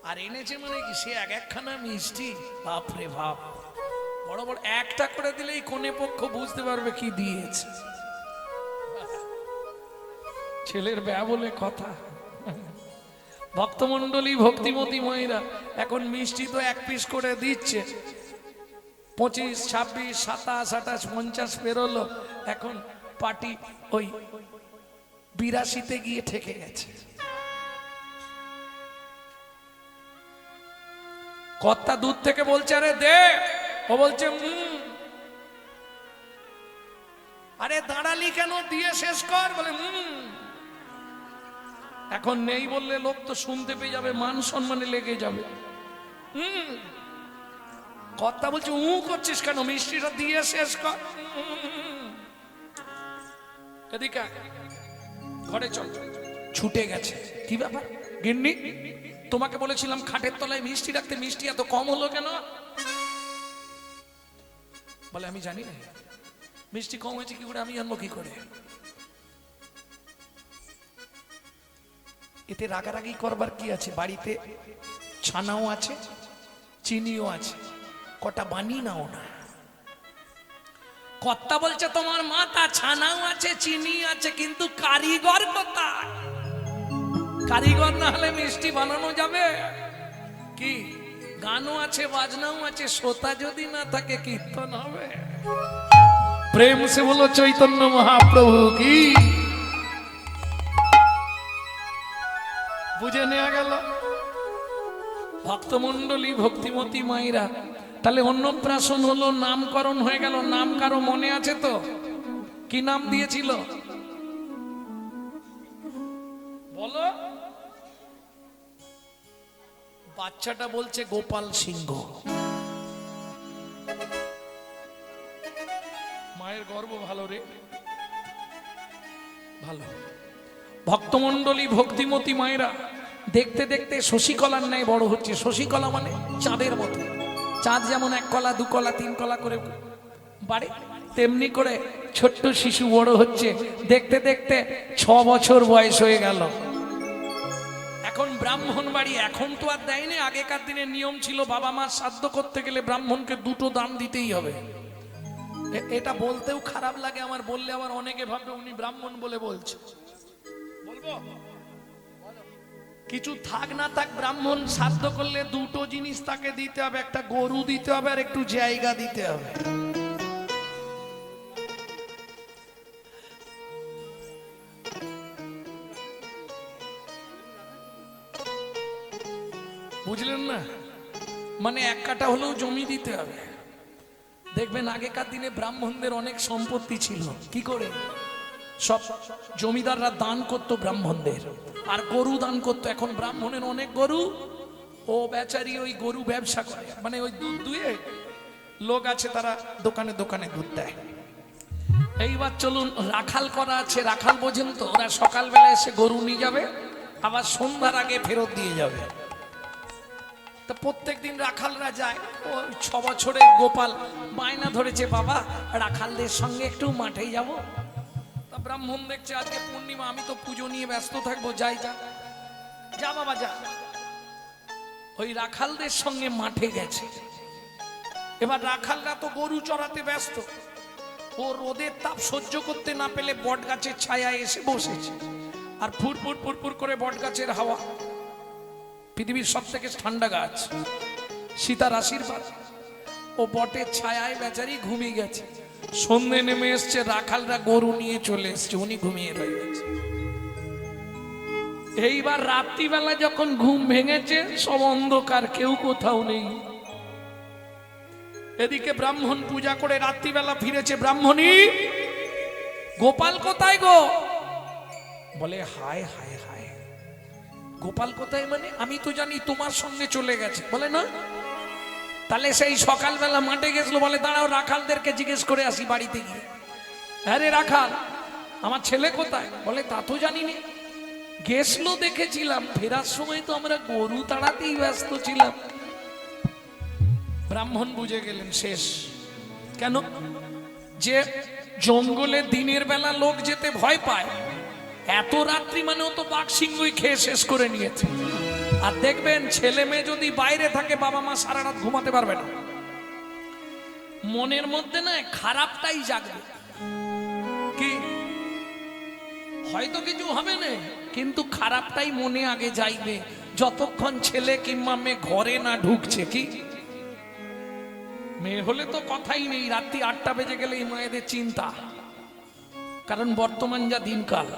আর এনেছে মানে কি, সে এক একখানা মিষ্টি, বাপরে বাপ, বড় বড়, একটা করে দিলেই কোনে পক্ষ বুঝতে পারবে কি দিয়েছে। ছেলের ব্যয় বলে কথা। ভক্তমণ্ডলী ভক্তিমতী মায়েরা এখন মিষ্টি তো 1 পিস করে দিচ্ছে। 25, 26, 27, 28, 50 পেরোলো, এখন পার্টি ওই 82-তে গিয়ে ঠেকে গেছে। কর্তা দূর থেকে বলছে আরে দে, ও বলছে আরে দাঁড়ালি কেন, দিয়ে শেষ কর, বলে এখন নেই বললে লোক তো শুনতে পেয়ে যাবে, মান সম্মানে লেগে যাবে। কর্তা বলছে করছিস কেন, মিষ্টিটা দিয়ে শেষ কর। এদিকে আয়, ঘরে চল। ছুটে গেছে। কি ব্যাপার গিন্নি, তোমাকে বলেছিলাম খাটের তলায় মিষ্টি রাখতে, মিষ্টি এত কম হলো কেন? বলে আমি জানি না, মিষ্টি কম হয়েছে কি করে আমি জানবো কি করে? এতে রাগারাগি করবার কি আছে? বাড়িতে ছানাও আছে, চিনিও আছে, কটা বানিয়ে নাও না। কর্তা বলছে তোমার মাথা, ছানাও আছে, চিনি আছে, কিন্তু কারিগর কোথায়? কারিগর না হলে মিষ্টি বানানো যাবে কি? গানও আছে, বাজনাও আছে, শ্রোতা যদি না থাকে কীর্তন হবে? প্রেম সে বলো চৈতন্য মহাপ্রভু কি। বুঝে নেওয়া গেল ভক্তমণ্ডলী ভক্তিমতী মায়েরা। তাহলে অন্নপ্রাশন হলো, নামকরণ হয়ে গেল। নাম কারো মনে আছে তো? কি নাম দিয়েছিল বলো? বাচ্চাটা বলছে গোপাল সিংহ। মায়ের গর্ব ভালো রে, ভালো। ভক্তমণ্ডলী ভক্তিমতী মায়েরা দেখতে দেখতে শশীকলার ন্যায় বড় হচ্ছে। শশীকলা মানে চাঁদের মতো। চাঁদ যেমন 1 কলা 2 কলা 3 কলা করে বাড়ে, তেমনি করে ছোট্ট শিশু বড় হচ্ছে। দেখতে দেখতে 6 বছর বয়স হয়ে গেল। এখন ব্রাহ্মণ বাড়ি, এখন তো আর দেয়নি। আগেকার দিনে নিয়ম ছিল বাবা মা শ্রাদ্ধ করতে গেলে ব্রাহ্মণকে 2টো দান দিতেই হবে। এটা বলতেও খারাপ লাগে আমার, বললে আবার অনেকে ভাববে উনি ব্রাহ্মণ বলে বলছে। বলবো কিছু থাক না থাক, ব্রাহ্মণ শ্রাদ্ধ করলে 2টো জিনিস তাকে দিতে হবে। একটা গরু দিতে হবে আর একটু জায়গা দিতে হবে। বুঝলেন না? মানে 1 কাঠা হলেও জমি দিতে হবে। দেখবেন আগেকার দিনে ব্রাহ্মণদের অনেক সম্পত্তি ছিল। কি করে? সব জমিদাররা দান করতো ব্রাহ্মণদের, আর গরু দান করতো। এখন ব্রাহ্মণের অনেক গরু, ও বেচারি ওই গরু ব্যবসা করে, মানে ওই দুধ দুয়ে লোক আছে তারা দোকানে দোকানে দুধ দেয়। এইবার চলুন, রাখাল করা আছে। রাখাল বোঝেন তো? ওরা সকালবেলা এসে গরু নিয়ে যাবে, আবার সন্ধ্যার আগে ফেরত দিয়ে যাবে। তা প্রত্যেকদিন রাখালরা যায়। ও 6 বছরের গোপাল বায়না ধরেছে, বাবা রাখালদের সঙ্গে একটু মাঠে যাব। তা ব্রাহ্মণ দেখছে আজকে পূর্ণিমা, আমি তো পুজো নিয়ে ব্যস্ত থাকবো, যাই যা যা বাবা যা। ওই রাখালদের সঙ্গে মাঠে গেছে। এবার রাখালরা তো গরু চড়াতে ব্যস্ত। ও রোদের তাপ সহ্য করতে না পেলে বট গাছের ছায়ায় এসে বসেছে। আর ফুরফুর ফুরফুর করে বট গাছের হাওয়া, পৃথিবীর সব থেকে ঠান্ডা গাছ, সীতার আশীর্বাদ। ও বটের ছায়ায় বেচারি ঘুমিয়ে গেছে। সন্ধে নেমে এসছে, রাখালরা গরু নিয়ে চলে এসছে, উনি ঘুমিয়ে রয়ে গেছে। এইবার রাত্রিবেলা যখন ঘুম ভেঙেছে, সব অন্ধকার, কেউ কোথাও নেই। এদিকে ব্রাহ্মণ পূজা করে রাত্রিবেলা ফিরেছে। ব্রাহ্মণী, গোপাল কোথায় গো? বলে হায় হায় হায়, গোপাল কোথায় মানে? আমি তো জানি তোমার সঙ্গে চলে গেছে। বলে না, তাহলে সেই সকালবেলা মাঠে গেছিল। বলে দাঁড়াও, রাখালদেরকে জিজ্ঞেস করে আসি বাড়িতে গিয়ে। আরে রাখাল, আমার ছেলে কোথায়? বলে তা তো জানি না, গেছিল দেখেছিলাম, ফেরার সময় তো আমরা গরু তাড়াতেই ব্যস্ত ছিলাম। ব্রাহ্মণ বুঝে গেলেন শেষ। কেন? যে জঙ্গলে দিনের বেলা লোক যেতে ভয় পায়, এত রাত্রি মানে ও তো বাঘ সিংহই খেয়ে শেষ করে নিয়েছে। আর দেখবেন ছেলে মেয়ে যদি বাইরে থাকে, বাবা মা সারা রাত ঘুমাতে পারবে না। মনের মধ্যে না খারাপটাই জাগবে। কি হয়তো কিছু হবে না, কিন্তু খারাপটাই মনে আগে যাইবে। যতক্ষণ ছেলে কিংবা মেয়ে ঘরে না ঢুকছে, কি মেয়ে হলে তো কথাই নেই, রাত্রি 8টা বেজে গেলে এই মায়েদের চিন্তা, কারণ বর্তমান যা দিনকাল,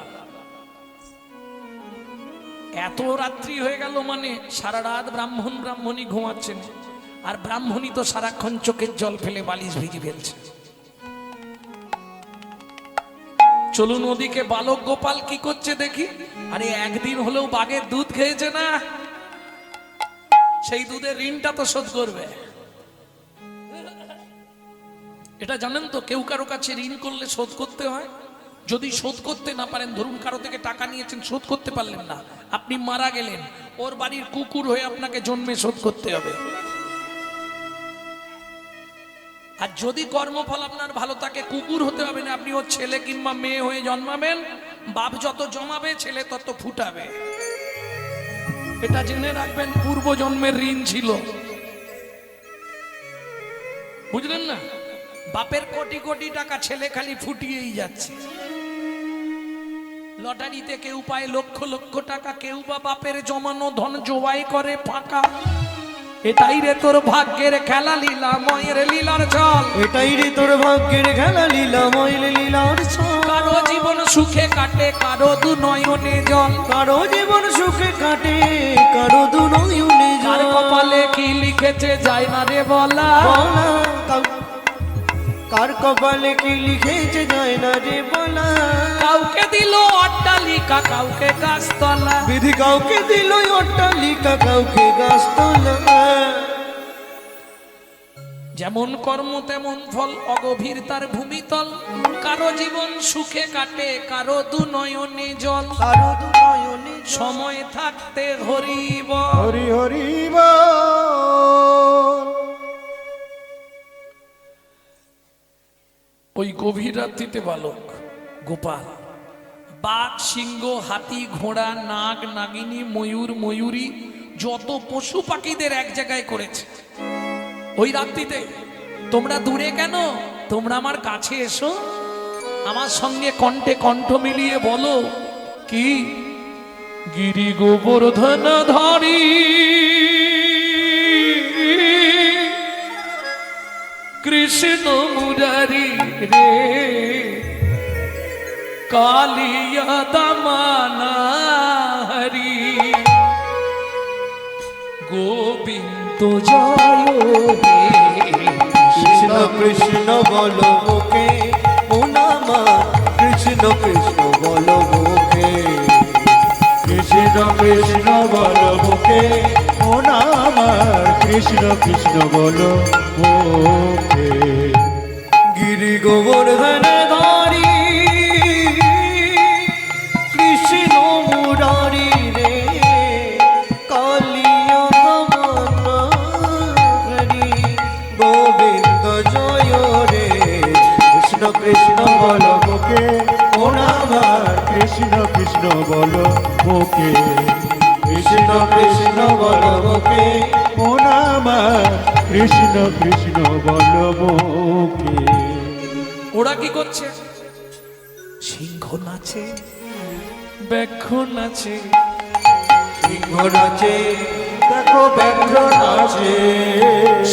এত রাত্রি হয়ে গেল মানে সারা রাত ব্রাহ্মণী ঘুমাচ্ছেন, আর ব্রাহ্মণী তো সারাক্ষণ চোখের জল ফেলে বালিশ ভিজি ফেলছে। চলুন ওদিকে বালক গোপাল কি করছে দেখি। আরে একদিন হলেও বাঘের দুধ খেয়েছে না, সেই দুধের ঋণটা তো শোধ করবে। এটা জানেন তো, কেউ কারো কাছে ঋণ করলে শোধ করতে হয়। যদি শোধ করতে না পারেন, ধরুন কারো থেকে টাকা নিয়েছেন, শোধ করতে পারলেন না, আপনি মারা গেলেন, ওর বাড়ির কুকুর হয়ে আপনাকে জন্মে শোধ করতে হবে। আর যদি কর্মফল আপনার ভালো থাকে, কুকুর হতে হবে না, আপনি ওর ছেলে কিংবা মেয়ে হয়ে জন্মাবেন, বাপ যত জমাবে ছেলে তত ফুটাবে। এটা জেনে রাখবেন, পূর্ব জন্মের ঋণ ছিল, বুঝলেন না? বাপের কোটি কোটি টাকা, ছেলে খালি ফুটিয়েই যাচ্ছে। লটারিতে কেউ পায় লক্ষ লক্ষ টাকা, কেউ বা বাপের জমানো ধন জোয়াই করে ফাঁকা। এটাই রে তোর ভাগ্যের খেলা, লীলা ময়ের লীলার চল।
এটাই রে তোর ভাগ্যের খেলা, লীলাময় লীলার ছল।
কারো জীবন সুখে কাটে, কারো দু নয়নে জল।
কারো জীবন সুখে কাটে, কারো দু নয়নে
কার
জল।
কপালে কি লিখেছে যায় না রে বলা।
বলা, কার কপালে কি লিখেছে যায় না রে বলা।
কাউকে দিল অট্টালিকা, কাউকে গাছতলা।
বিধি কাউকে দিল অট্টালিকা, কাউকে গাছতলা।
যেমন কর্ম তেমন ফল, অগভীর তার ভূমিতল। কারো জীবন সুখে কাটে, কারো দু নয়নে জল।
কারো দু নয়নে জল।
সময় থাকতে হরিব।
হরি হরি বল।
ওই গভীর রাত্রিতে বালক গোপাল বাঘ, সিংহ, হাতি, ঘোড়া, নাগ, নাগিনী, ময়ূর, ময়ূরী, যত পশু পাখিদের এক জায়গায় করেছে। ওই রাত্রিতে তোমরা দূরে কেন, তোমরা আমার কাছে এসো, আমার সঙ্গে কণ্ঠে কণ্ঠ মিলিয়ে বলো কি। গিরি গোবর্ধন ধারী কৃষ্ণ মুরারি রে, কালিয়া দমনা হরি, গোবিন্দ জয় হে।
কৃষ্ণ কৃষ্ণ বল মুখে, ও নামা কৃষ্ণ কৃষ্ণ বল মুখে।
কৃষ্ণ কৃষ্ণ বল মুখে, ও না আমার কৃষ্ণ কৃষ্ণ বল মুখে।
গিরি গোবর্ধন ধারী কৃষ্ণ মুরারি রে, কালিয়া দমনা হরি, গোবিন্দ জয় রে। কৃষ্ণ কৃষ্ণ বল
মুখে, ও না আমার কৃষ্ণ কৃষ্ণ বল মুখে।
কৃষ্ণ কৃষ্ণ বল মুখে,
ও না আমার কৃষ্ণ কৃষ্ণ বল মুখে।
ওরা কি করছে? সিংহ নাচে, ব্যাঘ্র নাচে,
সিংহ নাচে, দেখো ব্যাঘ্র নাচে।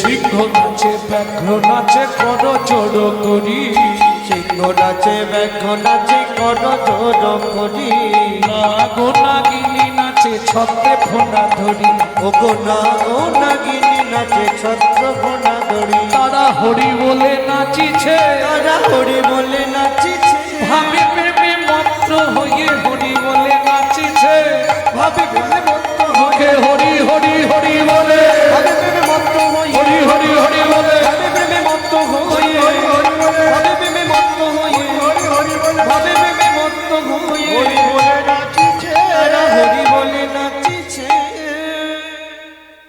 সিংহ নাচে, ব্যাঘ্র নাচে, কর জড় করি।
সিংহ নাচে, ব্যাঘ্র নাচে, কর জড় করি।
নাগ নাগিনী নাচে, ছত্রে ফোনা ধরি।
ও গো নাগ নাগিনী নাচে, ছত্র ফোনা ধরি।
তারা হরি বলে নাচিছে,
তারা হরি